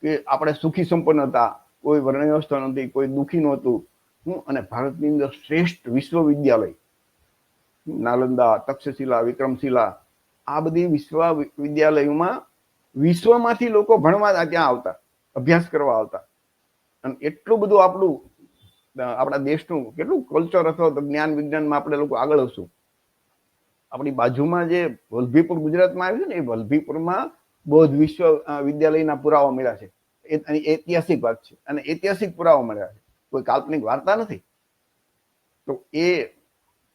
કે આપણે સુખી સંપન્ન હતા, કોઈ વર્ણ વ્યવસ્થા નથી, કોઈ દુઃખી નહોતું. અને ભારતની અંદર શ્રેષ્ઠ વિશ્વવિદ્યાલય નાલંદા, તક્ષશિલા, વિક્રમશિલા, આ બધી વિશ્વવિદ્યાલયોમાં વિશ્વમાંથી લોકો ભણવા ત્યાં આવતા, અભ્યાસ કરવા આવતા. અને એટલું બધું આપણા દેશનું કેટલું કલ્ચર અથવા તો જ્ઞાન વિજ્ઞાનમાં આપણે લોકો આગળ હશું. આપણી બાજુમાં જે વલભીપુર ગુજરાતમાં આવ્યું છે ને, એ વલભીપુરમાં બૌદ્ધ વિશ્વવિદ્યાલયના પુરાવા મળ્યા છે. ઐતિહાસિક વાત છે અને ઐતિહાસિક પુરાવા મળ્યા છે, કોઈ કાલ્પનિક વાર્તા નથી. તો એ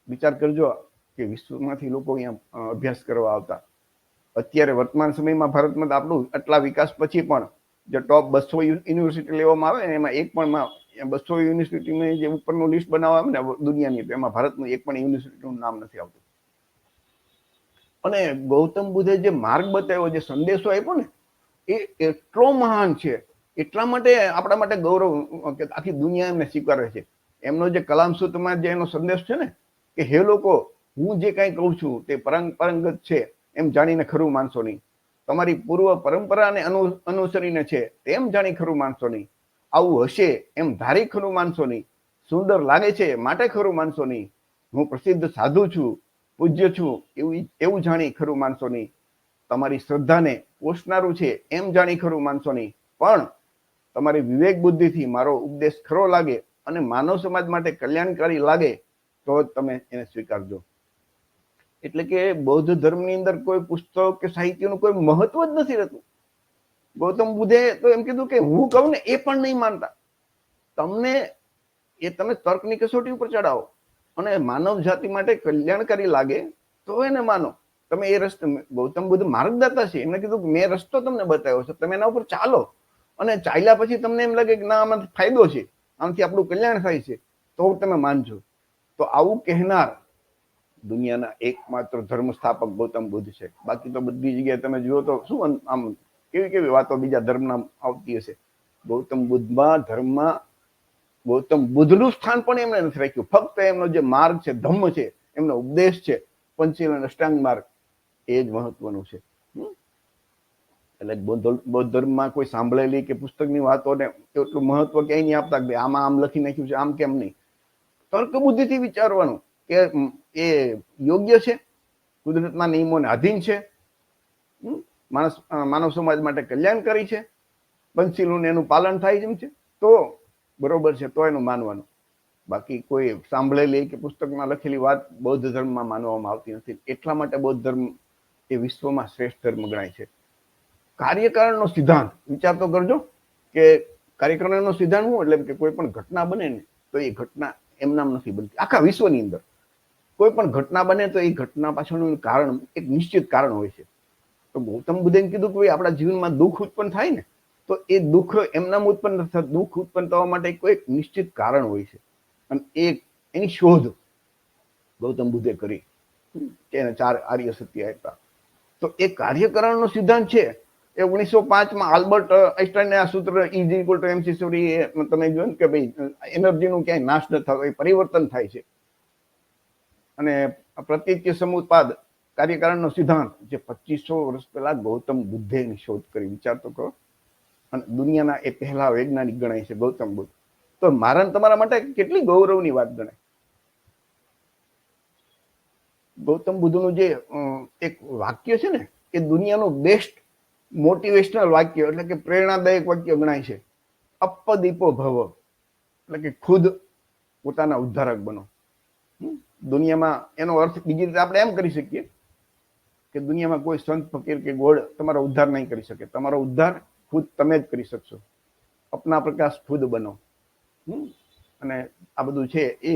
વિચાર કરજો કે વિશ્વમાંથી લોકો અહીંયા અભ્યાસ કરવા આવતા. અત્યારે વર્તમાન સમયમાં ભારતમાં આપણું આટલા વિકાસ પછી પણ જે ટોપ 200 યુનિવર્સિટી લેવામાં આવે ને, એમાં એક પણ 200 યુનિવર્સિટીની જે ઉપરનું લિસ્ટ બનાવવામાં આવે ને દુનિયાની, તો એમાં ભારતનું એક પણ યુનિવર્સિટીનું નામ નથી આવતું. અને ગૌતમ બુદ્ધે જે માર્ગ બતાવ્યો, જે સંદેશો આપ્યો ને, એ એટલો મહાન છે. એટલા માટે આપણા માટે ગૌરવ કે આખી દુનિયા એમને સ્વીકારે છે. એમનો જે કલામ સૂત્રમાં જે એનો સંદેશ છે ને, કે હે લોકો, હું જે કાંઈ કહું છું તે પરંગત છે એમ જાણીને ખરું માનશો નહીં. તમારી પૂર્વ પરંપરાને અનુસરીને છે તેમ જાણી ખરું માનશો નહીં. આવું હશે એમ ધારી ખરું માનશો નહીં. સુંદર લાગે છે માટે ખરું માનશો નહીં. હું પ્રસિદ્ધ સાધુ છું, પૂજ્ય છું એવું જાણી ખરું માનશો નહીં. તમારી શ્રદ્ધાને પોષનારું છે એમ જાણી ખરું માનશો નહીં. પણ તમારી વિવેક બુદ્ધિથી મારો ઉપદેશ ખરો લાગે અને માનવ સમાજ માટે કલ્યાણકારી લાગે તો તમે એને સ્વીકારજો. એટલે કે બૌદ્ધ ધર્મની અંદર કોઈ પુસ્તક કે સાહિત્યનું કોઈ મહત્વ જ નથી રહેતું. ગૌતમ બુદ્ધે તો એમ કીધું કે હું કહું ને એ પણ નહીં માનતા. તમે તર્કની કસોટી ઉપર ચડાવો અને માનવ જાતિ માટે કલ્યાણકારી લાગે તો એને માનો. તમે એ રસ્તે, ગૌતમ બુદ્ધ માર્ગદાતા છે, એમને કીધું કે મેં રસ્તો તમને બતાવ્યો છે, તમે એના ઉપર ચાલો. અને ચાલ્યા પછી તમને એમ લાગે કે ના, આમાંથી ફાયદો છે, આનાથી આપણું કલ્યાણ થાય છે, તો તમે માનજો. તો આવું કહેનાર દુનિયાના એકમાત્ર ધર્મ સ્થાપક ગૌતમ બુદ્ધ છે. બાકી તો બધી જગ્યાએ તમે જુઓ તો શું આમ કેવી વાતો બીજા ધર્મના આવતી હશે. ગૌતમ બુદ્ધનું સ્થાન પણ એમણે નથી રાખ્યું. ફક્ત એમનો જે માર્ગ છે, ધમ્મ છે, એમનો ઉપદેશ છે, પંચશીલ અને અષ્ટાંગ માર્ગ, એ જ મહત્વનું છે. એટલે બૌદ્ધ ધર્મમાં કોઈ સાંભળેલી કે પુસ્તકની વાતોને એટલું મહત્વ ક્યાંય નહીં આપતા કે આમાં આમ લખી નાખ્યું છે, આમ કેમ નહીં. તર્ક બુદ્ધિથી વિચારવાનું કે એ યોગ્ય છે, કુદરતના નિયમોને આધીન છે, માનવ સમાજ માટે કલ્યાણકારી છે, પંચશીલનું એનું પાલન થાય જેમ છે, તો બરોબર છે, તો એનું માનવાનું. બાકી કોઈ સાંભળેલી કે પુસ્તકમાં લખેલી વાત બૌદ્ધ ધર્મમાં માનવામાં આવતી નથી. એટલા માટે બૌદ્ધ ધર્મ એ વિશ્વમાં શ્રેષ્ઠ ધર્મ ગણાય છે. કાર્યકારણનો સિદ્ધાંત વિચાર તો કરજો કે કાર્યકારણનો સિદ્ધાંત શું? એટલે કે કોઈ પણ ઘટના બને ને તો એ ઘટના એમનામ નથી બનતી. આખા વિશ્વની અંદર કોઈ પણ ઘટના બને તો એ ઘટના પાછળનું કારણ, એક નિશ્ચિત કારણ હોય છે. તો ગૌતમ બુદ્ધે કીધું કે આપણા જીવનમાં દુઃખ ઉત્પન્ન થાય ને, તો એ દુઃખ એમનામ ઉત્પન્ન નથી થતું. દુઃખ ઉત્પન્ન થવા માટે કોઈ એક નિશ્ચિત કારણ હોય છે. અને એની શોધ ગૌતમ બુદ્ધે કરી, એને 4 આર્ય સત્ય આપ્યા. તો એ કાર્યકરણનો સિદ્ધાંત છે એ 1905માં આલ્બર્ટ આઇન્સ્ટાઈને આ સૂત્ર E=mc², તમે જોયું કે ભાઈ એનર્જીનું ક્યાંય નાશ ન થતો, એ પરિવર્તન થાય છે. અને પ્રત્યય સમુત્પાદ કાર્યકારણનો સિદ્ધાંત જે 2500 વર્ષ પહેલા ગૌતમ બુદ્ધે એની શોધ કરી. વિચાર તો કરો. અને દુનિયાના એ પહેલા વૈજ્ઞાનિક ગણાય છે ગૌતમ બુદ્ધ. તો મારા તમારા માટે કેટલી ગૌરવની વાત ગણાય. ગૌતમ બુદ્ધનું જે એક વાક્ય છે ને, એ દુનિયાનું બેસ્ટ મોટિવેશનલ વાક્ય, એટલે કે પ્રેરણાદાયક વાક્ય ગણાય છે. અપદીપો ભવ, એટલે કે ખુદ પોતાના ઉદ્ધારક બનો. દુનિયામાં એનો અર્થ બીજી રીતે આપણે એમ કરી શકીએ કે દુનિયામાં કોઈ સંત ફકીર કે ગોળ તમારો ઉદ્ધાર નહીં કરી શકે. તમારો ઉદ્ધાર ખુદ તમે જ કરી શકશો. અપના પ્રકાશ ખુદ બનો. અને આ બધું છે એ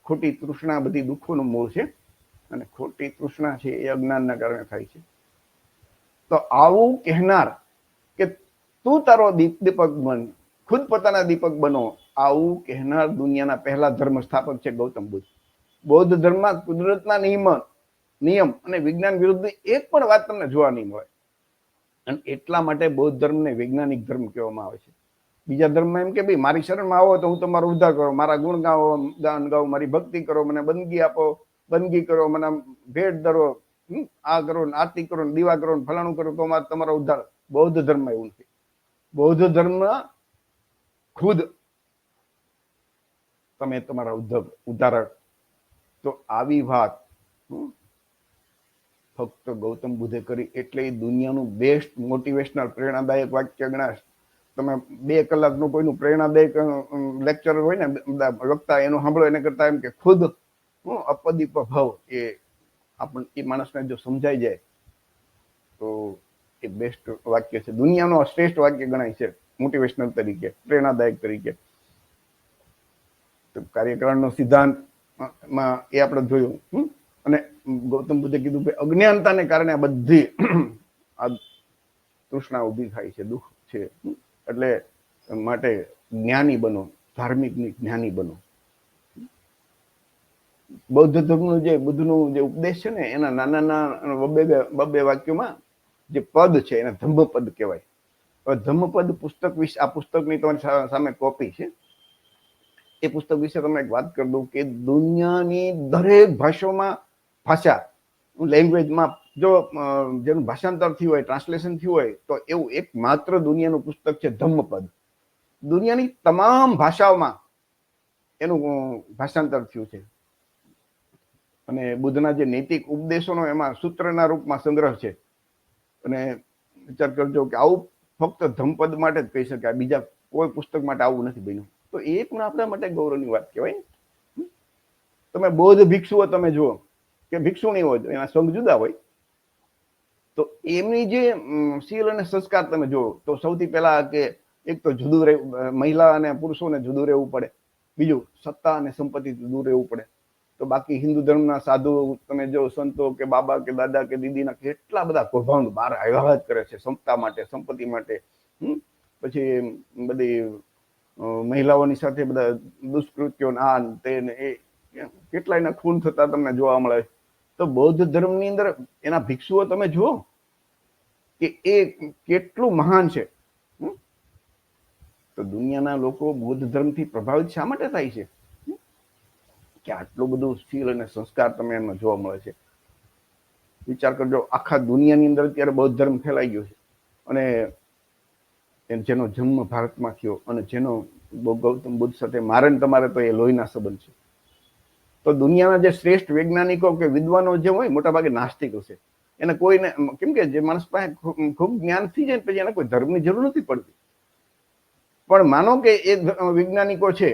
ખોટી તૃષ્ણા બધી દુઃખોનું મૂળ છે. અને ખોટી તૃષ્ણા છે એ અજ્ઞાનના કારણે થાય છે. તો આવું કહેનાર કે તું તારો દીપક બન, ખુદ પોતાના દીપક બનો, આવું કહેનાર દુનિયાના પહેલા ધર્મ સ્થાપક છે ગૌતમ બુદ્ધ. બૌદ્ધ ધર્મમાં કુદરતના નિયમ અને વિજ્ઞાન વિરુદ્ધની એક પણ વાત તમને જોવા નહીં મળે. અને એટલા માટે બૌદ્ધ ધર્મને વૈજ્ઞાનિક ધર્મ કહેવામાં આવે છે. બીજા ધર્મમાં એમ કે ભાઈ મારી શરણમાં આવો તો હું તમારો ઉદ્ધાર કરો, મારા ગુણ ગાઓ, ગાન ગાઓ, મારી ભક્તિ કરો, મને બંદગી આપો, બંદગી કરો, મને ભેટ ધરો, આ કરો, આરતી કરો, દીવા કરો, ફલાણું કરો તો તમારો ઉદ્ધાર. બૌદ્ધ ધર્મમાં એવું નથી. બૌદ્ધ ધર્મ ખુદ તમે તમારા ઉદ્ધારક. તો આવી વાત ફક્ત ગૌતમ બુદ્ધે કરી એટલે એ દુનિયાનું બેસ્ટ મોટિવેશનલ પ્રેરણાદાયક વાક્ય ગણાશ. તમે 2 કલાકનું કોઈનું પ્રેરણાદાયક લેક્ચર હોય ને વક્તા એનું સાંભળો એને કરતા એમ કે ખુદ અપદીપ ભાવ એ માણસને જો સમજાઈ જાય તો એ બેસ્ટ વાક્ય છે, દુનિયાનો શ્રેષ્ઠ વાક્ય ગણાય છે મોટિવેશનલ તરીકે, પ્રેરણાદાયક તરીકે. કાર્યકારણનો સિદ્ધાંતમાં એ આપણે જોયું. અને ગૌતમ બુદ્ધે કીધું કે અજ્ઞાનતાને કારણે આ બધી આ તૃષ્ણા ઊભી થાય છે, દુઃખ છે. એટલે માટે જ્ઞાની બનો, ધાર્મિક જ્ઞાની બનો. બૌદ્ધ ધર્મનું જે બુદ્ધનું જે ઉપદેશ છે ને એના નાના નાના બબે વાક્યોમાં જે પદ છે એને ધમ્મપદ કહેવાય. હવે ધમ્મપદ પુસ્તક વિશે, આ પુસ્તકની તમારી સામે કોપી છે. એ પુસ્તક વિશે તમને એક વાત કરી દઉં કે દુનિયાની દરેક ભાષા લેંગ્વેજમાં જો જેનું ભાષાંતર થયું હોય, ટ્રાન્સલેશન થયું હોય તો એવું એક માત્ર દુનિયાનું પુસ્તક છે ધમ્મપદ. દુનિયાની તમામ ભાષાઓમાં એનું ભાષાંતર થયું છે. અને બુદ્ધના જે નૈતિક ઉપદેશોનો એમાં સૂત્રના રૂપમાં સંગ્રહ છે. અને વિચાર કરજો કે આવું ફક્ત ધમ્મપદ માટે જ કહી શકાય, બીજા કોઈ પુસ્તક માટે આવું નથી બન્યું. તો એ પણ આપણા માટે ગૌરવની વાત કહેવાય. તમે બૌદ્ધ ભિક્ષુઓ તમે જુઓ કે ભિક્ષુણી હોય એના સંઘ જુદા હોય, તો એમની જે શીલ અને સંસ્કાર તમે જુઓ તો સૌથી પહેલા કે એક તો જુદું રહેવું, મહિલા અને પુરુષોને જુદું રહેવું પડે. બીજું સત્તા અને સંપત્તિ દૂર રહેવું પડે. તો બાકી હિન્દુ ધર્મના સાધુ તમે જો સંતો કે બાબા કે દાદા કે દીદીના કેટલા બધા કૌભાંડ બહાર આવ્યા જ કરે છે સત્તા માટે, સંપત્તિ માટે. પછી બધી મહિલાઓની સાથે બધા દુષ્કૃત્યો આ તે એ કેટલાયના ખૂન થતા તમને જોવા મળે. તો બૌદ્ધ ધર્મની અંદર એના ભિક્ષુઓ તમે જુઓ કે એ કેટલું મહાન છે. તો દુનિયાના લોકો બૌદ્ધ ધર્મથી પ્રભાવિત શા માટે થાય છે કે આટલું બધું શીલ અને સંસ્કાર તમે એમાં જોવા મળે છે. વિચાર કરજો, આખા દુનિયાની અંદર અત્યારે બૌદ્ધ ધર્મ ફેલાઈ ગયો છે. અને જેનો જન્મ ભારતમાં થયો અને જેનો ગૌતમ બુદ્ધ સાથે મારે તમારે તો એ લોહીના સંબંધ છે. તો દુનિયાના જે શ્રેષ્ઠ વૈજ્ઞાનિકો કે વિદ્વાનો જે હોય મોટાભાગે નાસ્તિકો છે. એને કોઈને કેમ કે જે માણસ પાસે ખૂબ જ્ઞાન થઈ જાય પછી એને કોઈ ધર્મની જરૂર નથી પડતી. પણ માનો કે એ વૈજ્ઞાનિકો છે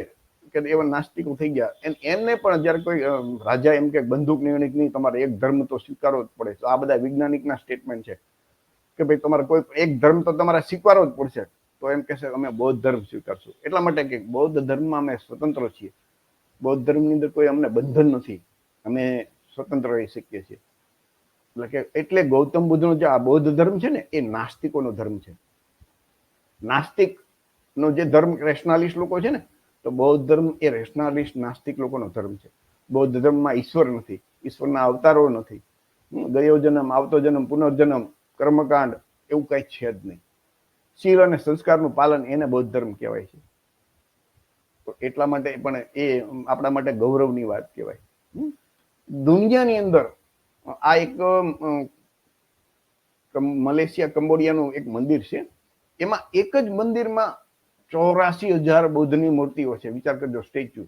કે એવા નાસ્તિકો થઈ ગયા, એમને પણ જયારે કોઈ રાજા એમ કે બંદૂક નિર્ણય તમારે એક ધર્મ તો સ્વીકારવો જ પડે. તો આ બધા વૈજ્ઞાનિકના સ્ટેટમેન્ટ છે કે ભાઈ તમારે કોઈ એક ધર્મ તો તમારે સ્વીકારવો જ પડશે. તો એમ કહેશે અમે બૌદ્ધ ધર્મ સ્વીકારશું. એટલા માટે કે બૌદ્ધ ધર્મમાં અમે સ્વતંત્ર છીએ. બૌદ્ધ ધર્મની અંદર કોઈ અમને બંધન નથી, અમે સ્વતંત્ર રહી શકીએ છીએ. એટલે ગૌતમ બુદ્ધનો જે આ બૌદ્ધ ધર્મ છે ને એ નાસ્તિકોનો ધર્મ છે. નાસ્તિકનો જે ધર્મ રેશનાલિસ્ટ લોકો છે ને, તો બૌદ્ધ ધર્મ એ રેશનાલિસ્ટ નાસ્તિક લોકોનો ધર્મ છે. બૌદ્ધ ધર્મમાં ઈશ્વર નથી, ઈશ્વરના અવતારો નથી, ગયો જન્મ, આવતો જન્મ, પુનર્જન્મ, કર્મકાંડ એવું કઈ છે જ નહીં. શીલ અને સંસ્કારનું પાલન એને બૌદ્ધ ધર્મ કહેવાય છે. તો એટલા માટે પણ એ આપણા માટે ગૌરવની વાત કહેવાય. દુનિયાની અંદર આ એક મલેશિયા કંબોડિયાનું એક મંદિર છે. એમાં એક જ મંદિરમાં 84,000 બૌદ્ધની મૂર્તિઓ છે. વિચાર કરજો, સ્ટેચ્યુ.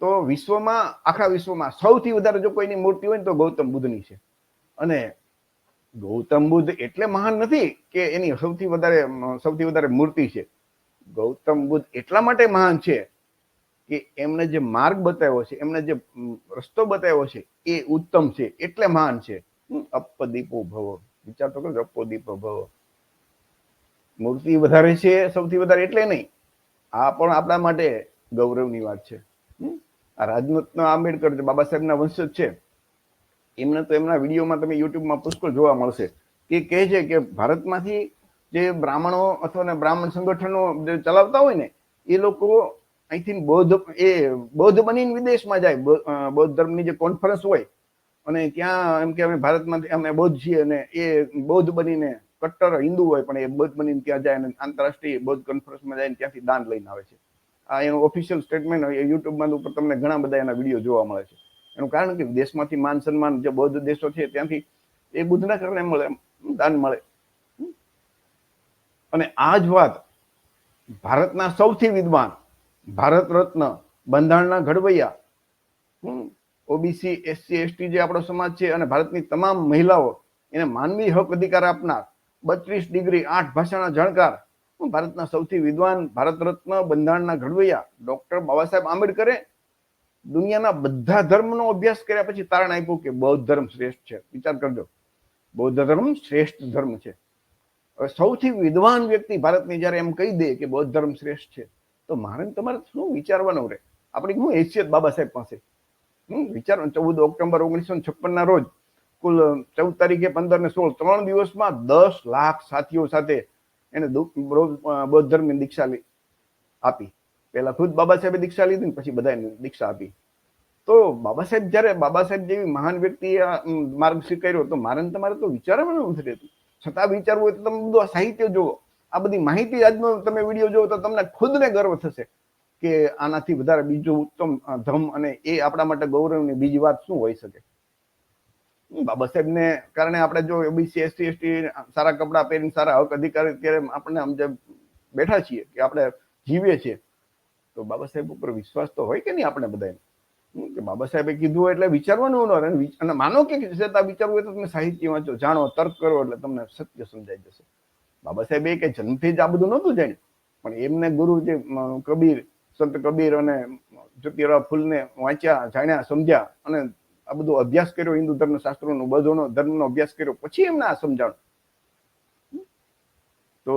તો વિશ્વમાં, આખા વિશ્વમાં સૌથી વધારે જો કોઈની મૂર્તિ હોય ને તો ગૌતમ બુદ્ધની છે. અને ગૌતમ બુદ્ધ એટલે મહાન નથી કે એની સૌથી વધારે મૂર્તિ છે. ગૌતમ બુદ્ધ એટલા માટે મહાન છે કે એમને જે માર્ગ બતાવ્યો છે, એમને જે રસ્તો બતાવ્યો છે એ ઉત્તમ છે, એટલે મહાન છે. અપદીપો ભવ. વિચાર તો કરો, અપદીપો ભવ. મૂર્તિ વધારે છે સૌથી વધારે એટલે નહીં, આ પણ આપણા માટે ગૌરવની વાત છે. આ રાજરત્ન આંબેડકર બાબા સાહેબના વંશજ છે. એમને તો એમના વિડીયોમાં તમે યુટ્યુબમાં પુષ્કળ જોવા મળશે કે કહે છે કે ભારતમાંથી જે બ્રાહ્મણો અથવા બ્રાહ્મણ સંગઠનો જે ચલાવતા હોય ને એ લોકો અહીંથી બૌદ્ધ બનીને વિદેશમાં જાય. બૌદ્ધ ધર્મની જે કોન્ફરન્સ હોય અને ત્યાં એમ કે અમે ભારતમાંથી અમે બૌદ્ધ છીએ, અને એ બૌદ્ધ બનીને કટ્ટર હિન્દુ હોય પણ એ બૌદ્ધ બનીને ત્યાં જાય અને આંતરરાષ્ટ્રીય બૌદ્ધ કોન્ફરન્સમાં જઈને ત્યાંથી દાન લઈને આવે છે. આ એનું ઓફિશિયલ સ્ટેટમેન્ટ યુટ્યુબમાં ઉપર તમને ઘણા બધા એના વિડીયો જોવા મળે છે. એનું કારણ કે દેશમાંથી માન સન્માન જે બૌદ્ધ દેશો છે ત્યાંથી એ બુદ્ધના કારણે મળે, દાન મળે. અને આ જ વાત ભારતના સૌથી વિદ્વાન, ભારત રત્ન, બંધારણના ઘડવૈયા, ઓબીસી એસસી એસટી જે આપણો સમાજ છે અને ભારતની તમામ મહિલાઓ એને માનવી હક અધિકાર આપનાર, 32 ડિગ્રી 8 ભાષાના જાણકાર, ભારતના સૌથી વિદ્વાન, ભારત રત્ન, બંધારણના ઘડવૈયા ડોક્ટર બાબા સાહેબ આંબેડકરે દુનિયાના બધા ધર્મનો અભ્યાસ કર્યા પછી તારણ આપ્યું કે બૌદ્ધ ધર્મ શ્રેષ્ઠ છે. વિચાર કરજો, બૌદ્ધ ધર્મ શ્રેષ્ઠ ધર્મ છે. સૌથી વિદ્વાન વ્યક્તિ ભારતની જયારે એમ કહી દે કે બૌદ્ધ ધર્મ શ્રેષ્ઠ છે, તો મારે તમારે શું વિચારવાનું રહે? આપણી શું હેસિયત બાબા સાહેબ પાસે? વિચારો, 14 ઓક્ટોબર 1956 ના રોજ કુલ 14 તારીખે 15 ને 16 3 દિવસમાં 10 લાખ સાથીઓ સાથે એને બૌદ્ધ ધર્મની દીક્ષા આપી. પહેલા ખુદ બાબા સાહેબે દીક્ષા લીધી, પછી બધાને દીક્ષા આપી. તો બાબા સાહેબ જયારે બાબા સાહેબ જેવી મહાન વ્યક્તિએ માર્ગ સ્વીકાર્યો, તો મારે તમારે તો વિચારવાનું નથી રહેતું. છતાં વિચારવું હોય તો તમે બધું આ સાહિત્ય જુઓ, આ બધી માહિતી આજનો તમે વિડીયો જુઓ તો તમને ખુદને ગર્વ થશે કે આનાથી વધારે બીજું ઉત્તમ ધર્મ અને એ આપણા માટે ગૌરવની બીજી વાત શું હોઈ શકે? બાબા સાહેબને કારણે આપણે જો ઓબીસી એસસી એસટી સારા કપડા પહેરીને સારા હક અધિકાર અત્યારે આપણે આમ જે બેઠા છીએ કે આપણે જીવીએ છીએ, તો બાબા સાહેબ ઉપર વિશ્વાસ તો હોય કે નહીં આપણે બધાને? કે બાબા સાહેબે કીધું હોય એટલે વિચારવાનું ન રહે. અને માનો કે વિચારવું હોય તો તમે સાહિત્ય વાંચો, જાણો, તર્ક કરો, એટલે તમને સત્ય સમજાઈ જશે. બાબા સાહેબે કે જન્મથી જ આ બધું નહોતું જાણ્યું, પણ એમને ગુરુ જે કબીર, સંત કબીર અને જ્યોતિરાવ ફૂલને વાંચ્યા, જાણ્યા, સમજ્યા અને આ બધો અભ્યાસ કર્યો, હિન્દુ ધર્મ શાસ્ત્રોનો બધોનો ધર્મનો અભ્યાસ કર્યો, પછી એમને આ સમજાણ. તો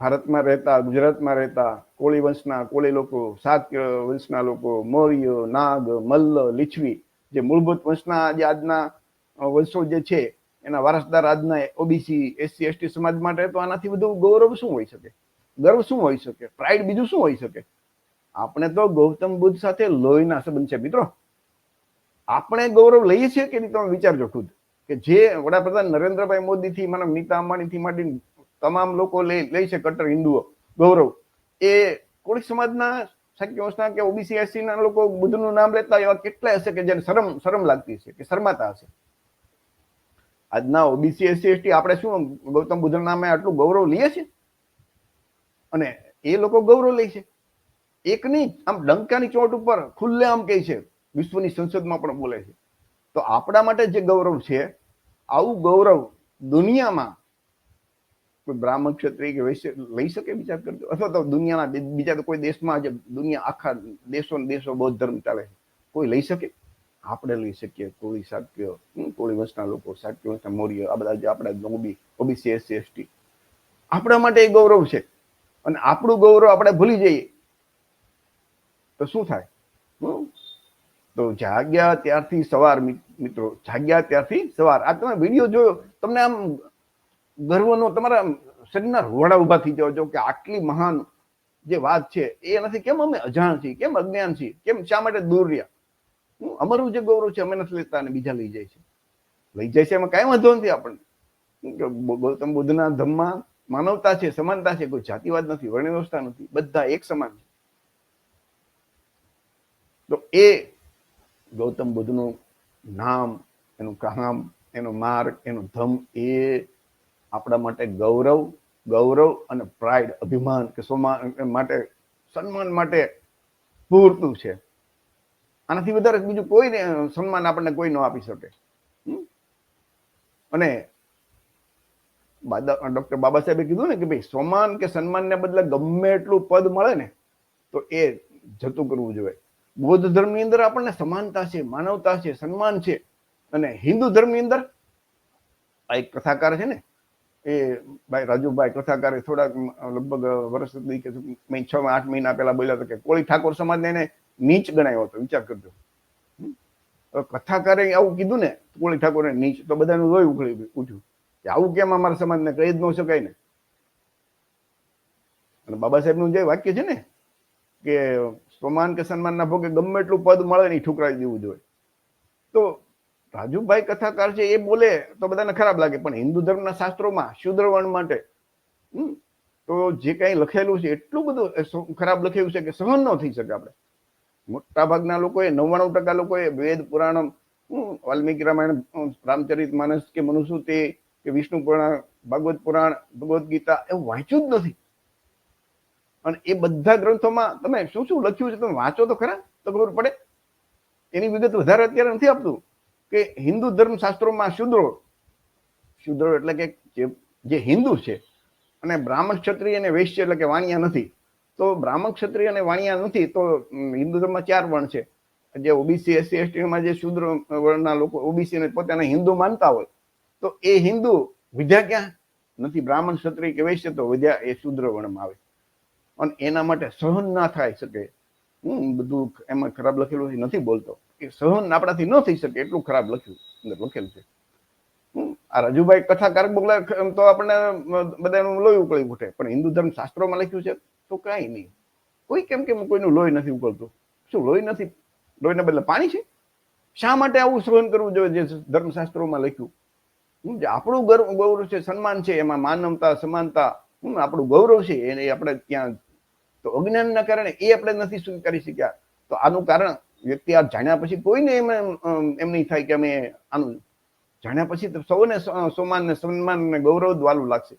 ભારતમાં રહેતા, ગુજરાતમાં રહેતા કોળી વંશના, કોળી લોકો, શાક્ય વંશના લોકો, મૌર્ય, નાગ, મલ્લ, લીછવી, જે મૂળભૂત વંશના જે આજના વંશો જે છે એના વારસદાર આજના ઓબીસી એસસી એસટી સમાજ માટે તો આનાથી બધું ગૌરવ શું હોઈ શકે? ગર્વ શું હોઈ શકે? પ્રાઇડ બીજું શું હોઈ શકે? આપણે તો ગૌતમ બુદ્ધ સાથે લોહીના સંબંધ છે મિત્રો. આપણે ગૌરવ લઈએ છીએ કે નહીં? તમે વિચારજો ખુદ, કે જે વડાપ્રધાન નરેન્દ્રભાઈ મોદીથી મને નીતા અંબાણીથી માંડીને તમામ લોકો લઈ છે કટ્ટર હિન્દુઓ ગૌરવ, એ કોળી સમાજના, શાક્ય વંશના કે ઓબીસી એસસી ના લોકો બુદ્ધનું નામ લેતા એવા કેટલા હશે કે જેને શરમ લાગતી હશે, કે શરમાતા હશે? આજના ઓબીસી એસસી એસટી આપણે શું ગૌતમ બુદ્ધના નામે આટલું ગૌરવ લઈએ છીએ? અને એ લોકો ગૌરવ લે છે. એક નહીં, આમ ડંકાની ચોટ ઉપર ખુલ્લે આમ કહે છે, વિશ્વની સંસદમાં પણ બોલે છે. તો આપણા માટે જે ગૌરવ છે, આવું ગૌરવ દુનિયામાં કોઈ બ્રાહ્મણ ક્ષત્રિય કે વૈશ્ય લઈ શકે? વિચાર કરજો. અથવા તો દુનિયાના બીજા કોઈ દેશમાં, જે દુનિયા આખા દેશો બૌદ્ધ ધર્મ ચાલે છે, કોઈ લઈ શકે? આપણે લઈ શકીએ. કોળી, શાક્ય, કોળી વંશના લોકો, શાક્ય વંશના, મૌર્ય, આ બધા જે આપણે ઓબીસી એસસી એસટી, આપણા માટે એ ગૌરવ છે. અને આપણું ગૌરવ આપણે ભૂલી જઈએ તો શું થાય? તો જાગ્યા ત્યારથી સવાર મિત્રો, જાગ્યા ત્યારથી સવાર. આ તમે વિડીયો જોયો, તમને આમ ગર્વનો તમારા શરીરના રોવાડા ઉભા થઈ જાવ છો કે આટલી મહાન જે વાત છે એનાથી કેમ અમે અજાણ છીએ, કેમ અજ્ઞાન છીએ, કેમ શા માટે દૂર રહ્યા? અમારું જે ગૌરવ છે અમે નથી લેતા અને બીજા લઈ જાય છે. એમાં કઈ વાંધો નથી આપણને. ગૌતમ બુદ્ધના ધર્મમાં માનવતા છે, સમાનતા છે, કોઈ જાતિવાદ નથી, વર્ણ વ્યવસ્થા નથી, બધા એક સમાન છે. તો એ ગૌતમ બુદ્ધનું નામ, એનું કામ, એનો માર્ગ, એનો ધમ, એ આપણા માટે ગૌરવ અને પ્રાઇડ, અભિમાન કે માટે, સન્માન માટે પૂરતું છે. આનાથી વધારે બીજું કોઈ સન્માન આપણને કોઈ ન આપી શકે. અને ડોક્ટર બાબા સાહેબે કીધું ને કે ભાઈ સમાન કે સન્માનને બદલે ગમે એટલું પદ મળે ને તો એ જતું કરવું જોઈએ. બૌદ્ધ ધર્મની અંદર આપણને સમાનતા છે, માનવતા છે, સન્માન છે. અને હિન્દુ ધર્મની અંદર આ એક કથાકાર છે ને, એ ભાઈ રાજુભાઈ કથાકારે થોડાક લગભગ વર્ષ 6-8 મહિના પહેલા બોલ્યા હતા કે કોળી ઠાકોર સમાજને એને નીચ ગણાયો હતો. વિચાર કરજો. કથાકારે આવું કીધું ને, કોળી ઠાકોરને નીચ, તો બધાનું લોહી ઉઠ્યું કે આવું કેમ અમારા સમાજને કહી જ ન શકાય ને. અને બાબા સાહેબનું જે વાક્ય છે ને કે સમાન કે સન્માનના ભોગે ગમે એટલું પદ મળે ને ઠુકરાવી દેવું જોઈએ. તો રાજુભાઈ કથાકાર છે એ બોલે તો બધાને ખરાબ લાગે, પણ હિન્દુ ધર્મના શાસ્ત્રોમાં શુદ્ર વર્ણ માટે તો જે કઈ લખેલું છે એટલું બધું ખરાબ લખેલું છે કે સહન ન થઈ શકે. આપણે મોટા ભાગના લોકોએ 99% લોકોએ વેદ પુરાણ, વાલ્મીકી રામાયણ, રામચરિત માનસ કે મનુસ્મૃતિ કે વિષ્ણુ પુરાણ, ભાગવત પુરાણ, ભગવદ્ ગીતા એવું વાંચ્યું જ નથી. અને એ બધા ગ્રંથોમાં તમે શું શું લખ્યું છે તમે વાંચો તો ખરા તો ખબર પડે. એની વિગત વધારે અત્યારે નથી આપતું કે હિન્દુ ધર્મ શાસ્ત્રોમાં શુદ્રો એટલે કે જે હિન્દુ છે અને બ્રાહ્મણ, ક્ષત્રિય અને વૈશ્ય એટલે કે વાણિયા નથી. તો બ્રાહ્મણ, ક્ષત્રિય અને વાણિયા નથી તો હિન્દુ ધર્મમાં 4 વર્ણ છે. જે ઓબીસી, એસસી, એસટીમાં જે શુદ્ર વર્ણના લોકો ઓબીસી ને પોતાને હિન્દુ માનતા હોય તો એ હિન્દુ વિદ્યા ક્યાં નથી, બ્રાહ્મણ, ક્ષત્રિય કે વૈશ્ય, તો વિદ્યા એ શુદ્ર વર્ણમાં આવે. અને એના માટે સહન ના થાય શકે. બધું એમાં ખરાબ લખેલું નથી બોલતો કે સહન આપણાથી ન થઈ શકે એટલું ખરાબ લખેલું છે. આ રાજુભાઈ કથાકાર બોલે તો આપણને બધાનું લોહી ઉકળી ઉઠે, પણ હિન્દુ ધર્મ શાસ્ત્રોમાં લખ્યું છે તો કઈ નહીં. કોઈ કેમ કોઈનું લોહી નથી ઉકળતું? શું લોહી નથી? લોહીને બદલે પાણી છે? શા માટે આવું સહન કરવું જોઈએ જે ધર્મશાસ્ત્રોમાં લખ્યું? જે આપણું ગૌરવ છે, સન્માન છે, એમાં માનવતા, સમાનતા, આપણું ગૌરવ છે, એને આપણે ત્યાં તો અજ્ઞાનના કારણે એ આપણે નથી સ્વીકારી શક્યા. તો આનું કારણ વ્યક્તિ આ જાણ્યા પછી કોઈને એમ નહીં થાય કે અમે આનું જાણ્યા પછી તો સૌને સોમાન ને સન્માન ને ગૌરવ વાલું લાગશે.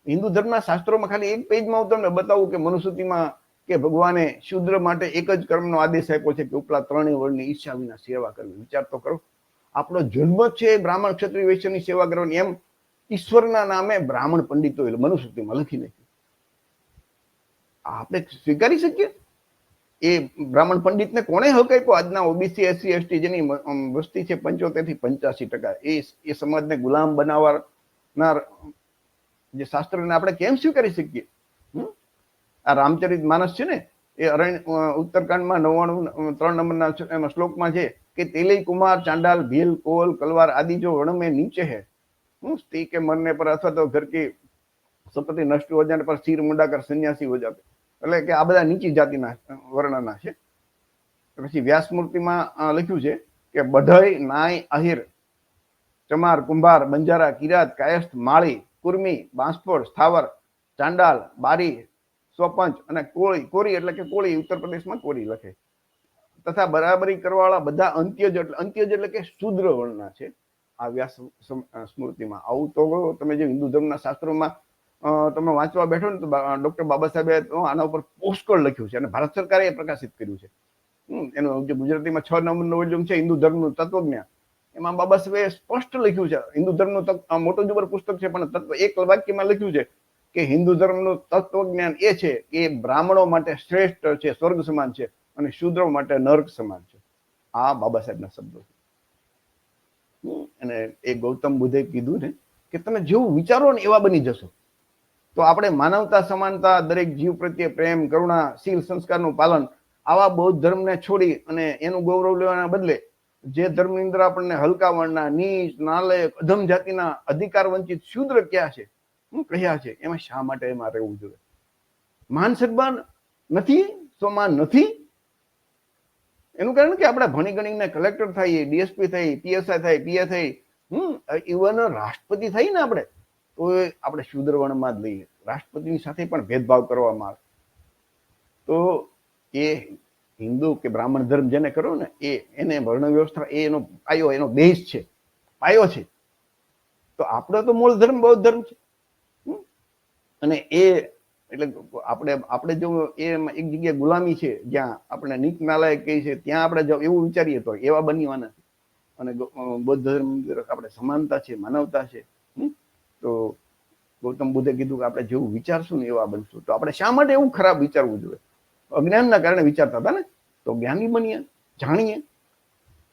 હિન્દુ ધર્મના શાસ્ત્રોમાં ખાલી એક પેજમાં હું તમને બતાવું કે મનુસ્મૃતિમાં કે ભગવાને શુદ્ર માટે એક જ કર્મનો આદેશ આપ્યો છે કે ઉપલા 3 વર્ણની ઈચ્છા વિના સેવા કરવી. વિચાર તો કરો, આપણો જન્મ છે બ્રાહ્મણ, ક્ષત્રિય, વૈશ્યની સેવા કરવાની, એમ ઈશ્વરના નામે બ્રાહ્મણ પંડિતો મનુસ્મૃતિમાં લખી નાખ્યું. આપણે સ્વીકારી શકીએ? એ બ્રાહ્મણ પંડિતને કોણે હક આપ્યો? આજના ઓબીસી, એસસી, એસટી જેની વસ્તી છે 75 થી 85%, એ સમાજને ગુલામ બનાવનાર જે શાસ્ત્રને આપણે કેમ સ્વીકારી શકીએ? આ રામચરિત માનસ છે ને, એ ઉત્તરકાંડમાં 99 નંબરના શ્લોકમાં છે કે તેલઈ કુમાર, ચાંડાલ, ભીલ, કોલ, કલવાર આદિ જો વર્ણ में नीचे है, स्त्री के मरने पर अथवा तो घर की संपत्ति नष्ट हो जाने पर सिर मुंडाकर सन्यासी हो जाते. એટલે કે આ બધા નીચી જાતિના વર્ણના છે. પછી વ્યાસમૂર્તિમાં લખ્યું છે કે બઢઈ, નાય, આહિર, ચમાર, કુંભાર, બંજારા, કિરાત, કાયસ્થ, માળી, કુર્મી, બાંસફોડ, સ્થાવર, ચાંડાલ, બારી, સ્વપંચ અને કોરી એટલે કે કોળી, ઉત્તર પ્રદેશમાં કોરી લખે, તથા બરાબરી કરવાવાળા બધા અંત્યજ એટલે કે શુદ્ર વર્ણના છે આ વ્યાસ સ્મૃતિમાં. આવું તો તમે જે હિન્દુ ધર્મના શાસ્ત્રોમાં તમે વાંચવા બેઠો ને તો ડોક્ટર બાબા સાહેબે આના ઉપર પુષ્કળ લખ્યું છે અને ભારત સરકારે એ પ્રકાશિત કર્યું છે. એનું જે ગુજરાતીમાં 6 નંબરનું વોલ્યુમ છે હિન્દુ ધર્મનું તત્વજ્ઞાન, એમાં બાબા સાહેબે સ્પષ્ટ લખ્યું છે. હિન્દુ ધર્મનું મોટું જબર પુસ્તક છે, પણ તત્વ એક વાક્યમાં લખ્યું છે કે હિન્દુ ધર્મનું તત્વજ્ઞાન એ છે કે બ્રાહ્મણો માટે શ્રેષ્ઠ છે, સ્વર્ગ સમાન છે, અને શૂદ્રો માટે નર્ક સમાન છે. આ બાબા સાહેબના શબ્દો છે. અને એ ગૌતમ બુદ્ધે કીધું ને કે તમે જેવું વિચારો ને એવા બની જશો. તો આપણે માનવતા, સમાનતા, દરેક જીવ પ્રત્યે પ્રેમ, કરુણા, શીલ, સંસ્કારનું પાલન, આવા બૌદ્ધ ધર્મને છોડી અને એનું ગૌરવ લેવાના બદલે જે ધર્મની અંદર આપણને હલકા વર્ણના, નીચ, નાલાયક, અધમ જાતિના, અધિકાર વંચિત શૂદ્ર ક્યાં છે, કહ્યા છે, એમાં શા માટે એમાં રહેવું જોઈએ? માન સન્માન નથી, સ્વમાન નથી. એનું કારણ કે આપણે ભણી ગણીને કલેક્ટર થઈએ, ડીએસપી થઈ, પીએસઆઈ થઈ, પીએ થઈ, ઇવન રાષ્ટ્રપતિ થઈ ને આપણે, તો આપણે શુદ્ર વર્ણમાં જ લઈએ. રાષ્ટ્રપતિની સાથે પણ ભેદભાવ કરવામાં આવે. તો એ હિન્દુ કે બ્રાહ્મણ ધર્મ જેને કરો ને એને વર્ણ વ્યવસ્થા એનો પાયો, એનો બેઝ છે, પાયો છે. તો આપણો તો મૂળ ધર્મ બૌદ્ધ ધર્મ છે. અને એ એટલે આપણે જો એક જગ્યાએ ગુલામી છે જ્યાં આપણે નીચ નાલાયક કહી છે, ત્યાં આપણે જો એવું વિચારીએ તો એવા બનવાના છે. અને બૌદ્ધ ધર્મ આપણે સમાનતા છે, માનવતા છે. તો ગૌતમ બુદ્ધે કીધું કે આપણે જેવું વિચારશું ને એવા બનશું. તો આપણે શા માટે એવું ખરાબ વિચારવું જોઈએ? અજ્ઞાનના કારણે વિચારતા હતા ને, તો જ્ઞાની બનીએ, જાણીએ.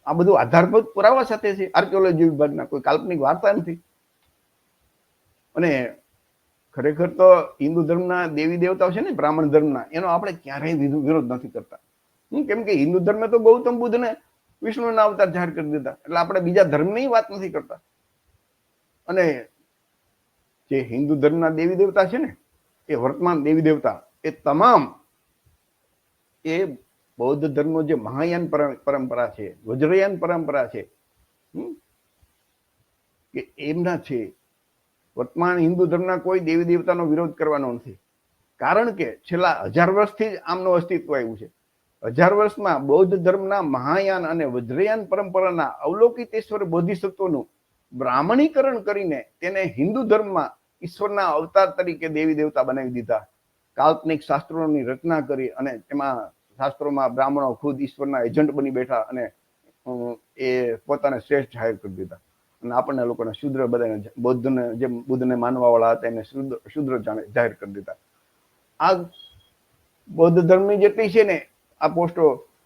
આ બધું આધારભૂત પુરાવા સાથે છે, આર્કિયોલોજી વિભાગના, કોઈ કાલ્પનિક વાર્તા નથી. અને ખરેખર તો હિન્દુ ધર્મના દેવી દેવતાઓ છે ને, બ્રાહ્મણ ધર્મના, એનો આપણે ક્યારેય વિરોધ નથી કરતા. કેમ કે હિન્દુ ધર્મે તો ગૌતમ બુદ્ધને વિષ્ણુના અવતાર જાહેર કરી દીધા, એટલે આપણે બીજા ધર્મની વાત નથી કરતા. અને જે હિન્દુ ધર્મના દેવી દેવતા છે ને, એ વર્તમાન દેવી દેવતા એ તમામ એ બૌદ્ધ ધર્મનો જે મહાયાન પરંપરા છે, વજ્રયાન પરંપરા છે, કે એમના છે. વર્તમાન હિન્દુ ધર્મના કોઈ દેવી દેવતાનો વિરોધ કરવાનો નથી, કારણ કે છેલ્લા 1000 વર્ષથી જ આમનું અસ્તિત્વ આવ્યું છે. 1000 વર્ષમાં બૌદ્ધ ધર્મના મહાયાન અને વજ્રયાન પરંપરાના અવલોકિતેશ્વર બોધિસત્વનું બ્રાહ્મણીકરણ કરીને તેને હિન્દુ ધર્મમાં ઈશ્વરના અવતાર તરીકે દેવી દેવતા બનાવી દીધા. કાલ્પનિક શાસ્ત્રોની રચના કરી અને તેમાં શાસ્ત્રોમાં બ્રાહ્મણો ખુદ ઈશ્વરના એજન્ટ બની બેઠા અને એ પોતાને શ્રેષ્ઠ જાહેર કરી દીધા. અને આપણને લોકોને શુદ્ર બધાને, બૌદ્ધને જેમ બુદ્ધને માનવા વાળા હતા એને શુદ્ર જાહેર કરી દીધા. આ બૌદ્ધ ધર્મની જેટલી છે ને આ પોસ્ટો,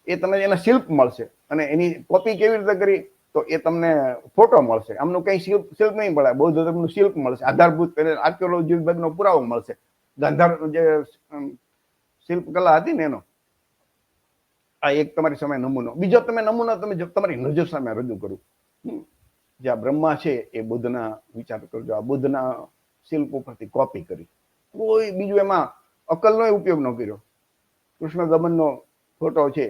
એ તમને એના શિલ્પ મળશે, અને એની કોપી કેવી રીતે કરી તો એ તમને ફોટો મળશે. આમનું કઈ શિલ્પ નહીં મળે, બૌદ્ધ ધર્મનું શિલ્પ મળશે, આધારભૂત આર્કિયોલોજી વિભાગનો પુરાવો મળશે. ગાંધાર જે શિલ્પકલા હતી ને એનો આ એક તમારી સામે નમૂનો. બીજો તમે નમૂનો તમે તમારી નજર સામે રજૂ કરું. જે આ બ્રહ્મા છે એ બુદ્ધના, વિચાર કરજો, આ બુદ્ધના શિલ્પ ઉપરથી કોપી કરી. કોઈ બીજું એમાં અકલનો ઉપયોગ ન કર્યો. કૃષ્ણ દમનનો ફોટો છે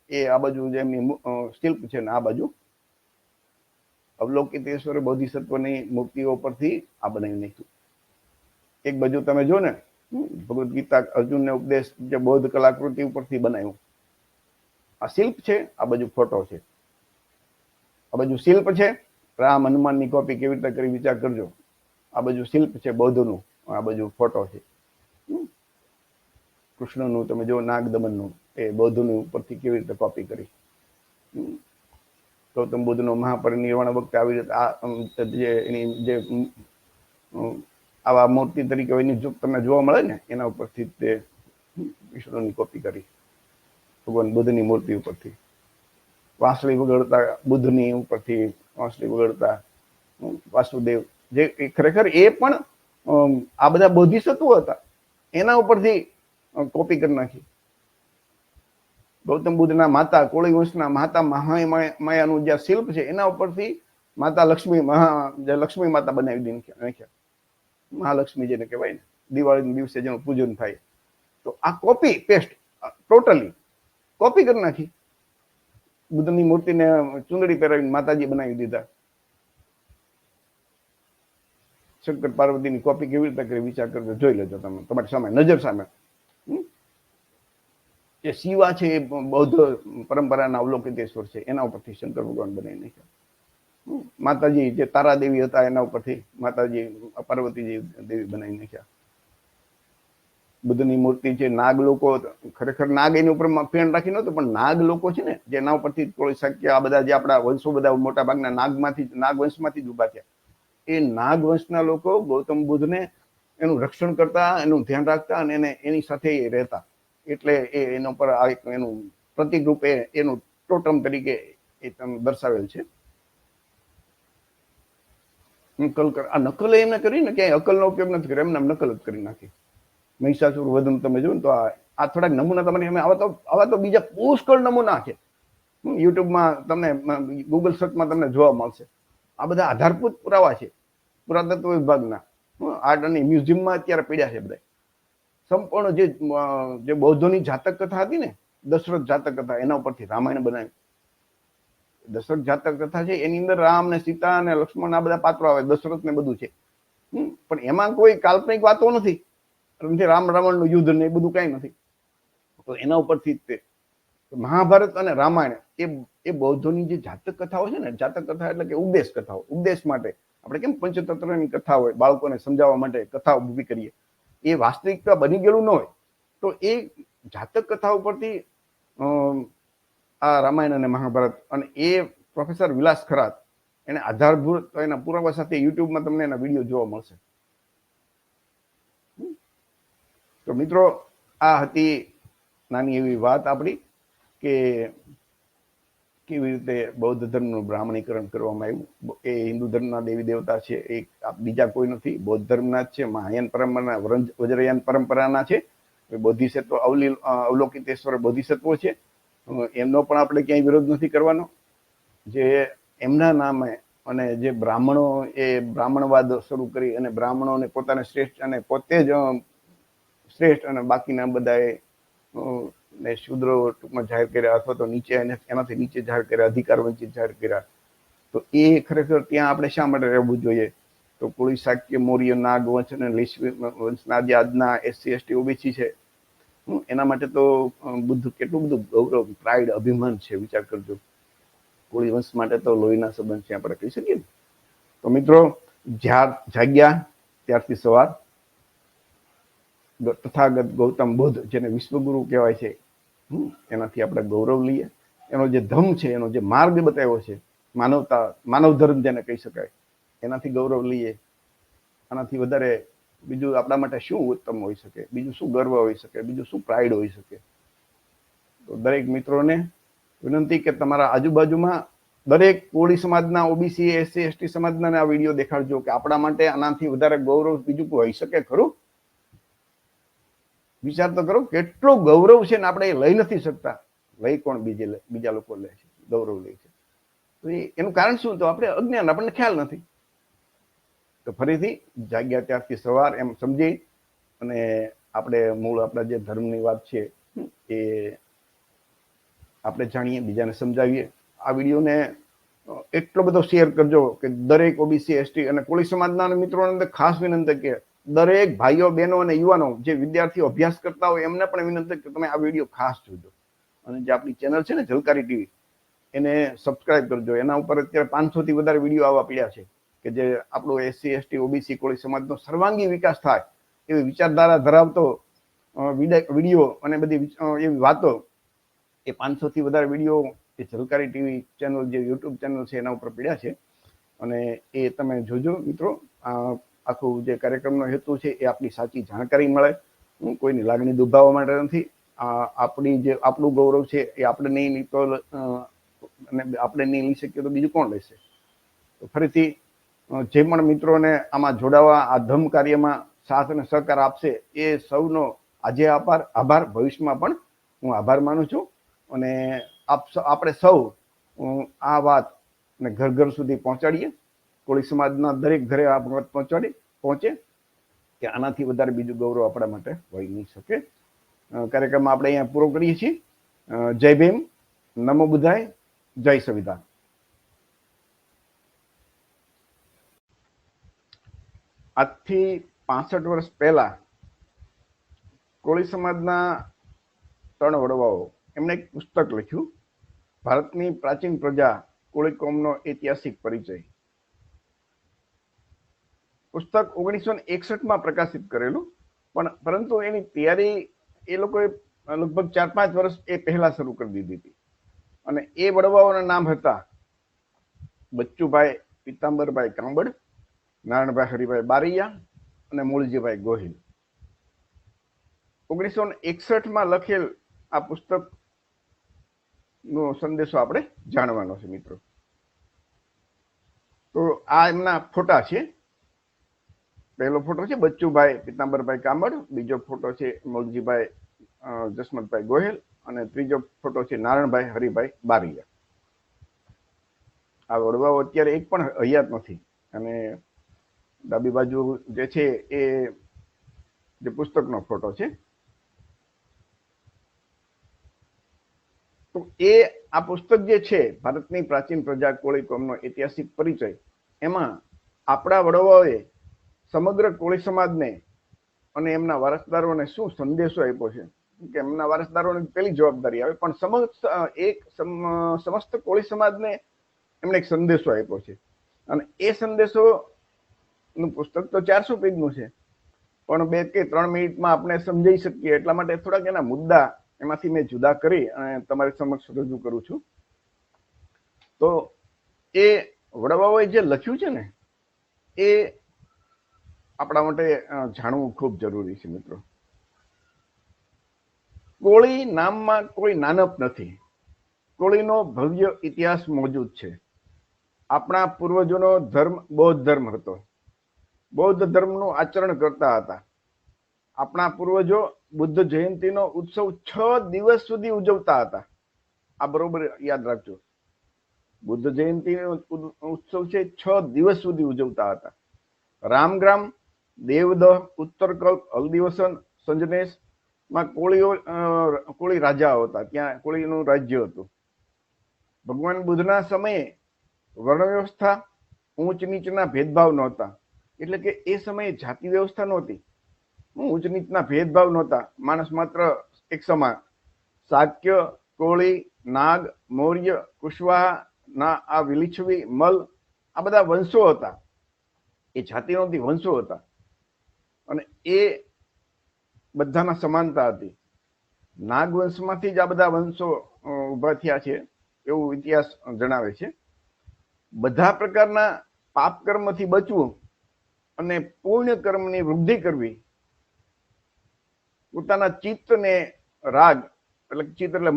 એ આ બાજુ જે એમની શિલ્પ છે ને આ બાજુ અવલોકિતેશ્વર બોધિસત્વની મૂર્તિઓ પરથી આ બનાવી નાખ્યું. એક બાજુ તમે જો ને ભગવદ્ ગીતા અર્જુનને ઉપદેશ જે બૌદ્ધ કલાકૃતિ ઉપરથી બનાવ્યું. આ શિલ્પ છે, આ બાજુ ફોટો છે. આ બાજુ શિલ્પ છે, રામ હનુમાનની કોપી કેવી રીતે કરી વિચાર કરજો. આ બાજુ શિલ્પ છે બૌદ્ધનું, આ બાજુ ફોટો છે. કૃષ્ણનું તમે જો નાગ દમનનું, એ બૌદ્ધનું ઉપરથી કેવી રીતે કોપી કરી. ગૌતમ બુદ્ધનો મહાપરિનિર્વાણ વખતે આવી રીતે આ જે એની જે આવા મૂર્તિ તરીકે એની જો તમને જોવા મળે ને એના ઉપરથી તે વિષ્ણુની કોપી કરી, ભગવાન બુદ્ધની મૂર્તિ ઉપરથી. વાંસળી વગાડતા બુદ્ધની ઉપરથી વાંસળી વગાડતા વાસુદેવ, જે ખરેખર એ પણ આ બધા બોધિસત્વો હતા એના ઉપરથી કોપી કરી નાખી. ગૌતમ બુદ્ધના માતા, કોળી વંશના માતા મહામાયાનું જે શિલ્પ છે એના ઉપરથી માતા લક્ષ્મી, લક્ષ્મી માતા બનાવી નાખ્યા. મહાલક્ષ્મી જેને કહેવાય ને, દિવાળીના દિવસે જેનું પૂજન થાય. તો આ કોપી પેસ્ટ ટોટલી કોપી કરી નાખી. બુદ્ધની મૂર્તિને ચુંદડી પહેરાવીને માતાજી બનાવી દીધા. શંકર પાર્વતીની કોપી કેવી રીતે કરી વિચાર કરજો, જોઈ લેજો તમે તમારી સામે, નજર સામે. જે શિવા છે એ બૌદ્ધ પરંપરાના અવલોકિતેશ્વર છે, એના ઉપરથી શંકર ભગવાન બનાવી નાખ્યા. માતાજી જે તારા દેવી હતા એના ઉપરથી માતાજી પાર્વતીજી દેવી બનાવી નાખ્યા. બુદ્ધની મૂર્તિ છે, નાગ લોકો, ખરેખર નાગ એની ઉપર ફેણ રાખી નહોતું, પણ નાગ લોકો છે ને જે એના ઉપરથી થોડી શક્ય આ બધા જે આપણા વંશો બધા મોટા ભાગના નાગ વંશમાંથી જ ઉભા થયા. એ નાગ વંશના લોકો ગૌતમ બુદ્ધને એનું રક્ષણ કરતા, એનું ધ્યાન રાખતા અને એને એની સાથે રહેતા. એટલે એના ઉપર એનું પ્રતિક રૂપે એનું ટોટમ તરીકે એ દર્શાવેલ છે. આ નકલ એમને કરી ને ક્યાંય અકલનો ઉપયોગ નથી કર્યો, એમને નકલ જ કરી નાખી. મહિષાસુર વધુ તમે જો ને તો આ થોડાક નમૂના તમારી સામે, આવા તો બીજા પુષ્કળ નમૂના છે. યુટ્યુબમાં તમને, ગૂગલ સર્ચમાં તમને જોવા મળશે. આ બધા આધારભૂત પુરાવા છે પુરાતત્વ વિભાગના. આર્ટ અને મ્યુઝિયમમાં અત્યારે પડ્યા છે બધા. સંપૂર્ણ જે બૌદ્ધોની જાતક કથા હતી ને, દશરથ જાતક કથા, એના ઉપરથી રામાયણ બનાવી. દશરથ જાતક કથા છે એની અંદર રામ ને સીતા અને લક્ષ્મણ આ બધા પાત્રો આવે, દશરથ ને બધું છે. પણ એમાં કોઈ કાલ્પનિક વાતો નથી. રામ રાવણનું યુદ્ધ ને એ બધું કઈ નથી. તો એના ઉપરથી તે મહાભારત અને રામાયણ એ બૌદ્ધોની જે જાતક કથાઓ છે ને, જાતક કથા એટલે કે ઉપદેશ કથાઓ, ઉપદેશ માટે આપણે કેમ પંચતંત્રની કથા હોય, બાળકોને સમજાવવા માટે કથાઓ ઊભી કરીએ, એ વાસ્તવિકતા બની ગયેલું ન હોય તો એ જાતક કથા ઉપરથી આ રામાયણ અને મહાભારત, અને એ પ્રોફેસર વિલાસ ખરાત એને આધારભૂત એના પુરાવા સાથે યુટ્યુબમાં તમને એના વિડીયો જોવા મળશે. તો મિત્રો, આ હતી નાની એવી વાત આપણી કે કેવી રીતે બૌદ્ધ ધર્મનું બ્રાહ્મણીકરણ કરવામાં આવ્યું. એ હિન્દુ ધર્મના દેવી દેવતા છે, એ બીજા કોઈ નથી, બૌદ્ધ ધર્મના જ છે, મહાયાન પરંપરાના, વજ્રયાન પરંપરાના છે. બોધિસત્વ અવલોકિતેશ્વર બોધિસત્વો છે. એમનો પણ આપણે ક્યાંય વિરોધ નથી કરવાનો. જે એમના નામે અને જે બ્રાહ્મણો એ બ્રાહ્મણવાદ શરૂ કરી અને બ્રાહ્મણોને પોતાને શ્રેષ્ઠ અને પોતે જ શ્રેષ્ઠ અને બાકીના બધાએ ને શૂદ્રો ટૂંકમાં જાહેર કર્યા, અથવા તો નીચે એનાથી નીચે જાહેર કર્યા, અધિકાર વંચિત જાહેર કર્યા. તો એ ખરેખર ત્યાં આપણે શા માટે રહેવું જોઈએ? તો કોળી, શાક્ય, મૌર્ય, નાગ વંશ અને લીછવી વંશના જે આજના SC ST OBC છે, એના માટે તો બુદ્ધ કેટલું બધું ગૌરવ, પ્રાઇડ, અભિમાન છે, વિચાર કરજો. કોળી વંશ માટે તો લોહીના સંબંધ છે, આપણે કહી શકીએ. તો મિત્રો, જાગ્યા ત્યારથી સવાર, તથાગત ગૌતમ બુદ્ધ, જેને વિશ્વગુરુ કહેવાય છે, એનાથી આપણે ગૌરવ લઈએ. એનો જે ધર્મ છે, એનો જે માર્ગ બતાવ્યો છે, માનવતા, માનવ ધર્મ જેને કહી શકાય, એનાથી ગૌરવ લઈએ. આનાથી વધારે બીજું આપણા માટે શું ઉત્તમ હોઈ શકે? બીજું શું ગર્વ હોઈ શકે? બીજું શું પ્રાઇડ હોઈ શકે? તો દરેક મિત્રોને વિનંતી કે તમારા આજુબાજુમાં દરેક કોળી સમાજના, OBC, SC ST સમાજના આ વિડીયો દેખાડજો કે આપણા માટે આનાથી વધારે ગૌરવ બીજું કોઈ હોઈ શકે ખરું? વિચાર તો કરો, કેટલું ગૌરવ છે ને આપણે એ લઈ નથી શકતા. લઈ કોણ? બીજા લોકો લે છે, ગૌરવ લે છે. તો એનું કારણ શું? તો આપણે અજ્ઞાન, આપણને ખ્યાલ નથી. તો ફરીથી જાગ્યા ત્યારથી સવાર એમ સમજી અને આપણે મૂળ આપણા જે ધર્મની વાત છે એ આપણે જાણીએ, બીજાને સમજાવીએ. આ વિડીયોને એટલો બધો શેર કરજો કે દરેક OBC, ST અને કોળી સમાજના મિત્રોને ખાસ વિનંતી કે દરેક ભાઈઓ, બહેનો અને યુવાનો જે વિદ્યાર્થીઓ અભ્યાસ કરતા હોય એમને પણ વિનંતી કે તમે આ વિડીયો ખાસ જોજો. અને જે આપણી ચેનલ છે ને ઝલકારી ટીવી, એને સબસ્ક્રાઇબ કરજો. એના ઉપર અત્યારે 500 થી વધારે વિડીયો આવવા પડ્યા છે કે જે આપણો SC ST OBC કોળી સમાજનો સર્વાંગી વિકાસ થાય એવી વિચારધારા ધરાવતો વિડીયો અને બધી એવી વાતો, એ 500 થી વધારે વિડીયો એ ઝલકારી ટીવી ચેનલ, જે યુટ્યુબ ચેનલ છે, એના ઉપર પડ્યા છે. અને એ તમે જોજો મિત્રો. આખું જે કાર્યક્રમનો હેતુ છે એ આપણી સાચી જાણકારી મળે, કોઈની લાગણી દુભાવવા માટે નથી. આપણી જે આપણું ગૌરવ છે એ આપણે નહીં લીધો અને આપણે નહીં લઈ શકીએ તો બીજું કોણ લેશે? તો ફરીથી જે પણ મિત્રોને આમાં જોડાવા, આ ધર્મ કાર્યમાં સાથ અને સહકાર આપશે, એ સૌનો આજે આભાર, ભવિષ્યમાં પણ હું આભાર માનું છું. અને આપણે સૌ આ વાત ને ઘર ઘર સુધી પહોંચાડીએ. કોળી સમાજના દરેક ઘરે આ વાત પહોંચે કે આનાથી વધારે બીજું ગૌરવ આપણા માટે હોઈ નહીં શકે. કાર્યક્રમ આપણે અહીંયા પૂરો કરીએ છીએ. જય ભીમ, નમો બુદ્ધાય, જય સંવિધાન. આજથી 65 વર્ષ પહેલા કોળી સમાજના 3 વડવાઓ એમણે એક પુસ્તક લખ્યું, ભારતની પ્રાચીન પ્રજા કોળી કોમનો ઐતિહાસિક પરિચય. પુસ્તક 1961માં પ્રકાશિત કરેલું, પરંતુ એની તૈયારી એ લોકોએ લગભગ 4-5 વર્ષ એ પહેલા શરૂ કરી દીધી હતી. અને એ વડવાઓના નામ હતા બચ્ચુભાઈ પીતાંબરભાઈ કાંબડ, નારણભાઈ હરિભાઈ બારૈયા અને મૂળજીભાઈ ગોહિલ. 1961માં લખેલ આ પુસ્તક નો સંદેશો આપણે જાણવાનો છે મિત્રો. તો આ એમના ફોટા છે. પહેલો ફોટો છે બચ્ચુભાઈ પીતાંબરભાઈ કાંબડ, બીજો ફોટો છે મૂળજીભાઈ જસમતભાઈ ગોહિલ અને ત્રીજો ફોટો છે નારણભાઈ હરિભાઈ બારૈયા. આ વડવાઓ અત્યારે એક પણ હયાત નથી. અને ડાબી બાજુ જે છે એ જે પુસ્તકનો ફોટો છે. તો એ આ પુસ્તક જે છે, ભારતની પ્રાચીન પ્રજા કોળી કોમનો ઐતિહાસિક પરિચય, એમાં આપણા વડવાઓએ સમગ્ર કોળી સમાજને અને એમના વારસદારોને શું સંદેશો આપ્યો છે. કે એમના વારસદારોની પેલી જવાબદારી આવે, પણ સમસ્ત કોળી સમાજને એમણે એક સંદેશો આપ્યો છે. અને એ સંદેશો નું પુસ્તક તો 400 પેજનું છે, પણ 2 કે 3 મિનિટમાં આપણે સમજાઈ શકીએ એટલા માટે થોડાક એના મુદ્દા એમાંથી મેં જુદા કરી અને તમારી સમક્ષ રજૂ કરું છું. તો એ વડવાઓએ જે લખ્યું છે ને, એ આપણા માટે જાણવું ખૂબ જરૂરી છે મિત્રો. કોળી નામમાં કોઈ નાનપ નથી. કોળીનો ભવ્ય ઇતિહાસ મોજૂદ છે. આપણા પૂર્વજોનો ધર્મ બૌદ્ધ ધર્મ હતો. બૌદ્ધ ધર્મનું આચરણ કરતા હતા. આપણા પૂર્વજો બુદ્ધ જયંતિનો ઉત્સવ 6 દિવસ સુધી ઉજવતા હતા. આ બરોબર યાદ રાખજો. બુદ્ધ જયંતિ ઉત્સવ છે 6 દિવસ સુધી ઉજવતા હતા. રામગ્રામ, દેવદહ, ઉત્તરકલ્પ, હલ્દીવસન, સંજનેશ માં કોળી રાજાઓ હતા, ત્યાં કોળીનું રાજ્ય હતું. ભગવાન બુદ્ધના સમયે વર્ણ વ્યવસ્થા, ઊંચ નીચના ભેદભાવ નહોતા. એટલે કે એ સમયે જાતિ વ્યવસ્થા નહોતી, ઊંચ નીચના ભેદભાવ નહોતા, માણસ માત્ર એક સમાન. શાક્ય, કોળી, નાગ, મૌર્ય, કુશવાહા ના આ વિલીછવી, મલ, આ બધા વંશો હતા. એ જાતિ નહોતી, વંશો હતા. અને એ બધામાં સમાનતા હતી. નાગ વંશમાંથી જ આ બધા વંશો ઉભા થયા છે એવું ઇતિહાસ જણાવે છે. બધા પ્રકારના પાપ કર્મથી બચવું અને પુણ્ય કર્મની વૃદ્ધિ કરવી, પોતાના ચિત્તને રાગ એટલે ચિત્ત એટલે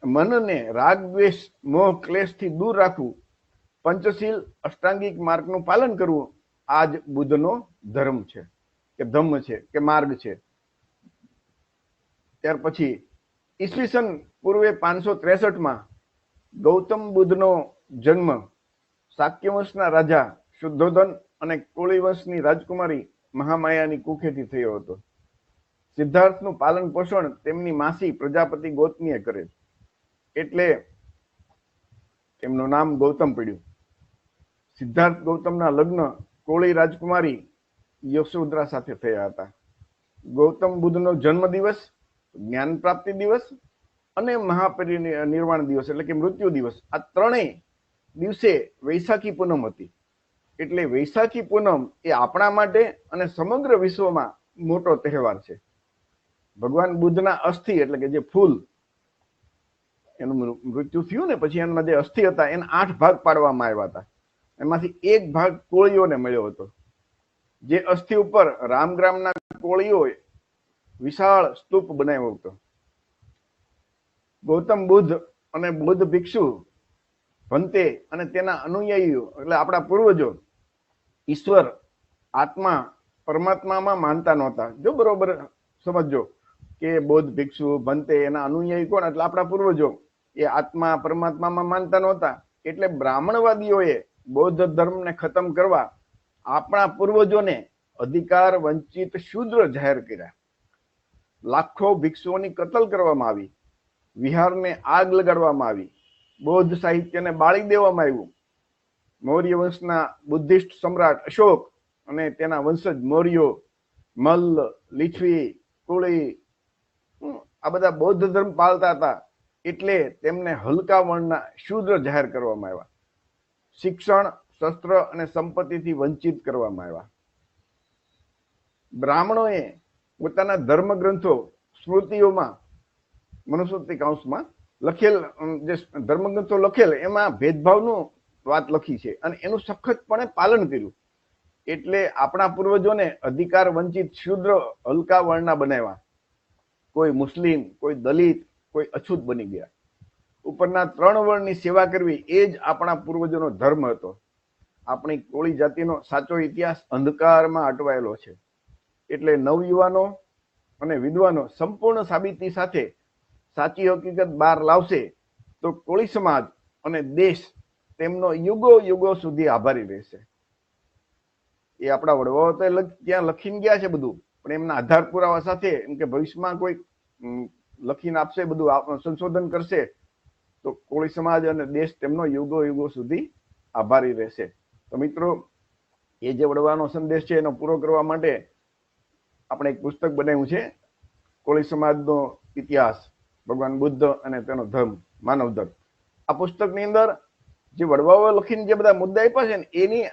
મનને રાગ, દ્વેષ, મોહ, ક્લેશથી દૂર રાખવું, પંચશીલ, અષ્ટાંગિક માર્ગનું પાલન કરવું, આ જ બુદ્ધનો ધર્મ છે કે ધમ્મ છે કે માર્ગ છે. ત્યાર પછી ઈસવીસન પૂર્વે 563માં ગૌતમ બુદ્ધનો જન્મ શાક્ય વંશના રાજા શુદ્ધોધન અને કોળી વંશની રાજકુમારી મહામાયાની કુખેથી થયો હતો. સિદ્ધાર્થનું પાલન પોષણ તેમની માસી પ્રજાપતિ ગૌતમીએ કરે, એટલે એમનું નામ ગૌતમ પડ્યું. સિદ્ધાર્થ ગૌતમના લગ્ન કોળી રાજકુમારી યશોધરા સાથે થયા હતા. ગૌતમ બુદ્ધનો જન્મ દિવસ, જ્ઞાન પ્રાપ્તિ દિવસ અને મહાપરિનિર્વાણ દિવસ એટલે કે મૃત્યુ દિવસ, આ ત્રણેય દિવસે વૈશાખી પૂનમ હતી. એટલે વૈશાખી પૂનમ એ આપણા માટે અને સમગ્ર વિશ્વમાં મોટો તહેવાર છે. ભગવાન બુદ્ધના અસ્થિ એટલે કે જે ફૂલ, એનું મૃત્યુ થયું ને પછી એના જે અસ્થિ હતા એના 8 ભાગ પાડવામાં આવ્યા હતા. એમાંથી એક ભાગ કોળીઓને મળ્યો હતો. જે અસ્થિ ઉપર રામગ્રામના કોળીઓએ વિશાળ સ્તૂપ બનાવ્યો હતો. ગૌતમ બુદ્ધ અને બૌદ્ધ ભિક્ષુ ભંતે અને તેના અનુયાયીઓ એટલે આપણા પૂર્વજો ઈશ્વર, આત્મા, પરમાત્મામાં માનતા નહોતા. જો બરોબર સમજો કે બૌદ્ધ ભિક્ષુ ભંતે એના અનુયાયી કોણ? એટલે આપણા પૂર્વજો એ આત્મા પરમાત્મામાં માનતા નહોતા. એટલે બ્રાહ્મણવાદીઓએ બૌદ્ધ ધર્મને ખતમ કરવા આપણા પૂર્વજોને અધિકાર વંચિત શૂદ્ર જાહેર કર્યા. લાખો ભિક્ષુઓની કતલ કરવામાં આવી, વિહારને આગ લગાડવામાં આવી, બૌદ્ધ સાહિત્યને બાળી દેવામાં આવ્યું. મૌર્ય વંશના બુદ્ધિસ્ટ સમ્રાટ અશોક અને તેના વંશજ મૌર્યો, મલ્લ, લીછવી, કોળી આ બધા બૌદ્ધ ધર્મ પાળતા હતા, એટલે તેમને હલકા વર્ણના શૂદ્ર જાહેર કરવામાં આવ્યા. શિક્ષણ, શસ્ત્ર અને સંપત્તિથી વંચિત કરવામાં આવ્યા. બ્રાહ્મણોએ પોતાના ધર્મ ગ્રંથો, સ્મૃતિઓમાં, મનુસ્મૃતિ કૌંસમાં લખેલ જે ધર્મગ્રંથો લખેલ એમાં ભેદભાવનું વાત લખી છે અને એનું સખતપણે પાલન કર્યું. એટલે આપણા પૂર્વજોને અધિકાર વંચિત શૂદ્ર હલકા વર્ણના બનાવ્યા. કોઈ મુસ્લિમ, કોઈ દલિત, કોઈ અછૂત બની ગયા. ઉપરના 3 વર્ણની સેવા કરવી એ જ આપણા પૂર્વજોનો ધર્મ હતો. આપણી કોળી જાતિનો સાચો ઇતિહાસ અંધકારમાં અટવાયેલો છે. એટલે નવયુવાનો અને વિદ્વાનો સંપૂર્ણ સાબિતી સાથે સાચી હકીકત બહાર લાવશે તો કોળી સમાજ અને દેશ તેમનો યુગો યુગો સુધી આભારી રહેશે. એ આપણા વડવાઓ તો ત્યાં લખીને ગયા છે બધું, પણ એમના આધાર પુરાવા સાથે એમ કે ભવિષ્યમાં કોઈ લખીને આપશે, બધું સંશોધન કરશે તો કોળી સમાજ અને દેશ તેમનો યુગો યુગો સુધી આભારી રહેશે. તો મિત્રો, એ જે વડવાનો સંદેશ છે એનો પૂરો કરવા માટે આપણે એક પુસ્તક બનાવ્યું છે, કોળી સમાજનો ઇતિહાસ, ભગવાન બુદ્ધ અને તેનો ધર્મ, માનવ ધર્મ. આ પુસ્તકની અંદર જે વડવાઓ લખીને જે બધા મુદ્દા આપ્યા છે ને એની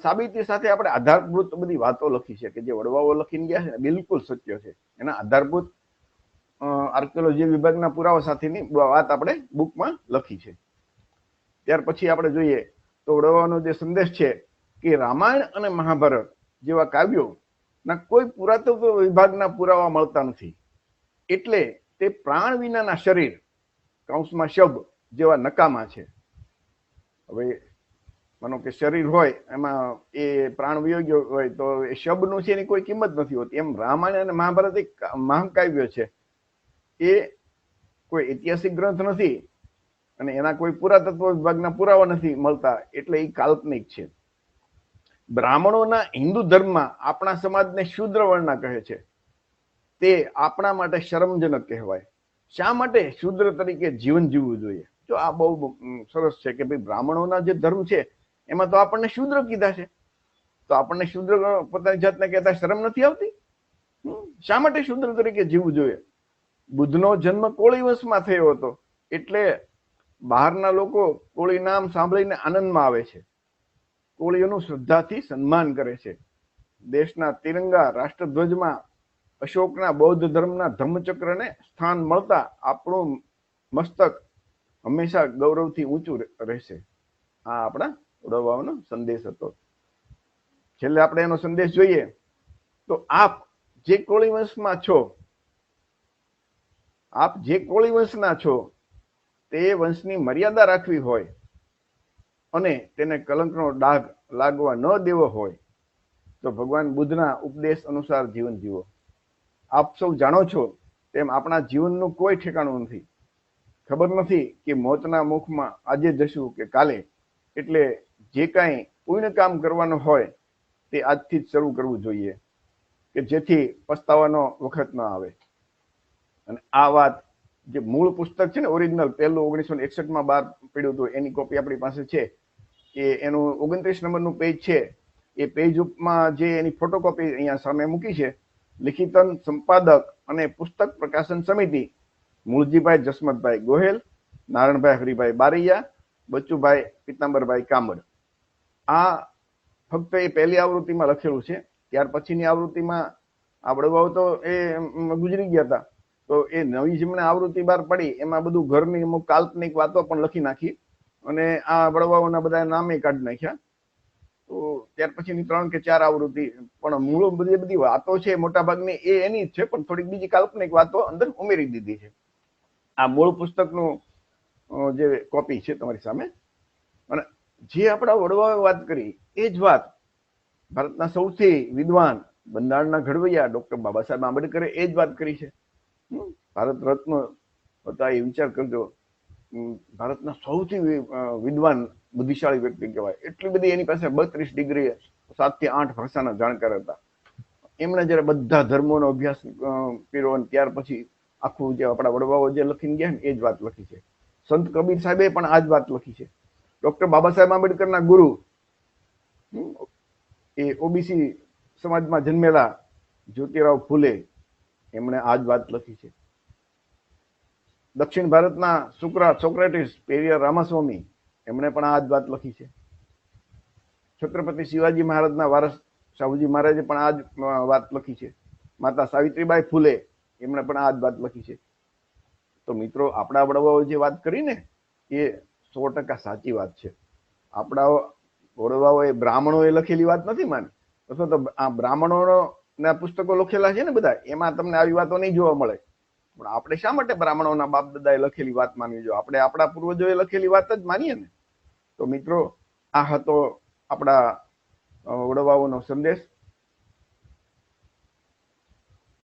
સાબિતી સાથે આપણે આધારભૂત બધી વાતો લખી છે કે જે વડવાઓ લખીને ગયા છે ને બિલકુલ સત્ય છે. એના આધારભૂત આર્કિયોલોજી વિભાગના પુરાવા સાથેની વાત આપણે બુકમાં લખી છે. ત્યાર પછી આપણે જોઈએ તો વડવાઓનો જે સંદેશ છે કે રામાયણ અને મહાભારત જેવા કાવ્યો ના કોઈ પુરાતત્વ વિભાગના પુરાવા મળતા નથી. એટલે તે પ્રાણ વિનાના શરીર કૌંસમાં શબ જેવા નકામા છે. હવે માનો કે શરીર હોય એમાં એ પ્રાણ વિયોગ્ય હોય તો એ શબનું છે એની કોઈ કિંમત નથી હોતી. એમ રામાયણ અને મહાભારત એક મહાકાવ્ય છે. એ કોઈ ઐતિહાસિક ગ્રંથ નથી અને એના કોઈ પુરાતત્વ વિભાગના પુરાવા નથી મળતા, એટલે એ કાલ્પનિક છે. બ્રાહ્મણોના હિન્દુ ધર્મમાં આપણા સમાજને શૂદ્ર વર્ણના કહે છે. તે આપણા માટે શરમજનક કહેવાય. શા માટે શૂદ્ર તરીકે જીવન જીવવું જોઈએ? જો આ બહુ સરસ છે કે ભાઈ બ્રાહ્મણોના જે ધર્મ છે એમાં તો આપણને શૂદ્ર કીધા છે, તો આપણને શૂદ્ર પોતાની જાતને કહેતા શરમ નથી આવતી? શા માટે શૂદ્ર તરીકે જીવવું જોઈએ? બુદ્ધનો જન્મ કોળી વંશમાં થયો હતો, એટલે બહારના લોકો કોળી નામ સાંભળીને આનંદમાં આવે છે, કોળીઓનું શ્રદ્ધાથી સન્માન કરે છે. દેશના તિરંગા રાષ્ટ્રધ્વજમાં અશોકના બૌદ્ધ ધર્મના ધર્મચક્રને સ્થાન મળતા આપણું મસ્તક હંમેશા ગૌરવથી ઊંચું રહેશે. આ આપણા વડવાઓનો સંદેશ હતો. છેલ્લે આપણે એનો સંદેશ જોઈએ તો આપ જે કોળી વંશમાં છો, આપ જે કોળી વંશના છો, તે વંશની મર્યાદા રાખવી હોય અને તેને કલંકનો ડાઘ લાગવા ન દેવો હોય તો ભગવાન બુદ્ધના ઉપદેશ અનુસાર જીવન જીવો. આપ સૌ જાણો છો તેમ આપણા જીવનનું કોઈ ઠેકાણું નથી. ખબર નથી કે મોતના મુખમાં આજે જશું કે કાલે, એટલે જે કાંઈ પુણ્ય કામ કરવાનું હોય તે આજથી જ શરૂ કરવું જોઈએ કે જેથી પસ્તાવાનો વખત ન આવે. અને આ વાત જે મૂળ પુસ્તક છે ને, ઓરિજિનલ પહેલું 1961માં બહાર પડ્યું હતું, એની કોપી આપણી પાસે છે. એ એનું 29 નંબરનું પેજ છે. એ પેજ ઉપમાં જે એની ફોટોકોપી અહીંયા સામે મૂકી છે, લિખિતન સંપાદક અને પુસ્તક પ્રકાશન સમિતિ મૂળજીભાઈ જસમતભાઈ ગોહેલ, નારણભાઈ હરિભાઈ બારૈયા, બચુભાઈ પિતાંબરભાઈ કામડ. આ ફક્ત એ પહેલી આવૃત્તિમાં લખેલું છે. ત્યાર પછીની આવૃત્તિમાં આ વડવાઓ તો એ ગુજરી ગયા હતા, તો એ નવી જેમણે આવૃત્તિ બહાર પડી એમાં બધું ઘરની અમુક કાલ્પનિક વાતો પણ લખી નાખી અને આ વડવાઓના બધા નામે કાઢી નાખ્યા. તો ત્યાર પછીની 3 કે 4 આવૃત્તિ, પણ મૂળ બધી વાતો છે મોટા ભાગની એ એની જ છે, પણ થોડીક બીજી કાલ્પનિક વાતો અંદર ઉમેરી દીધી છે. આ મૂળ પુસ્તકનું જે કોપી છે તમારી સામે. અને જે આપણા વડવાઓએ વાત કરી એ જ વાત ભારતના સૌથી વિદ્વાન બંધારણના ઘડવૈયા ડોક્ટર બાબા સાહેબ આંબેડકરે એ જ વાત કરી છે. ભારત રત્ન હતા, એ વિચાર કરજો. ભારતના સૌથી વિદ્વાન બુદ્ધિશાળી વ્યક્તિ કહેવાય. એટલી બધી એની પાસે 32 ડિગ્રી 7 થી 8 ભાષાના જાણકાર હતા. એમણે જયારે બધા ધર્મોનો અભ્યાસ કર્યો અને ત્યાર પછી આખું જે આપણા વડવાઓ જે લખીને ગયા ને એ જ વાત લખી છે. સંત કબીર સાહેબે પણ આ જ વાત લખી છે. ડોક્ટર બાબા સાહેબ આંબેડકરના ગુરુ, એ ઓબીસી સમાજમાં જન્મેલા જ્યોતિરાવ ફૂલે, એમણે આ જ વાત લખી છે. દક્ષિણ ભારતના સોક્રેટિસ પેરિયર રામાસ્વામી, એમણે પણ આ જ વાત લખી છે. છત્રપતિ શિવાજી મહારાજના વારસ શાહુજી મહારાજે પણ આ જ વાત લખી છે. માતા સાવિત્રીબાઈ ફૂલે, એમણે પણ આ જ વાત લખી છે. તો મિત્રો, આપણા વડવાઓ જે વાત કરી ને એ 100% સાચી વાત છે. આપણા વડવાઓએ બ્રાહ્મણોએ લખેલી વાત નથી માની. અથવા તો આ બ્રાહ્મણોના પુસ્તકો લખેલા છે ને બધા, એમાં તમને આવી વાતો નહીં જોવા મળે. પણ આપણે શા માટે બ્રાહ્મણોના બાપ દાદાએ લખેલી વાત માનવી જોઈએ? આપણે આપણા પૂર્વજોએ લખેલી વાત જ માનીએ ને. તો મિત્રો, આ હતો આપણા વડવાઓનો સંદેશ.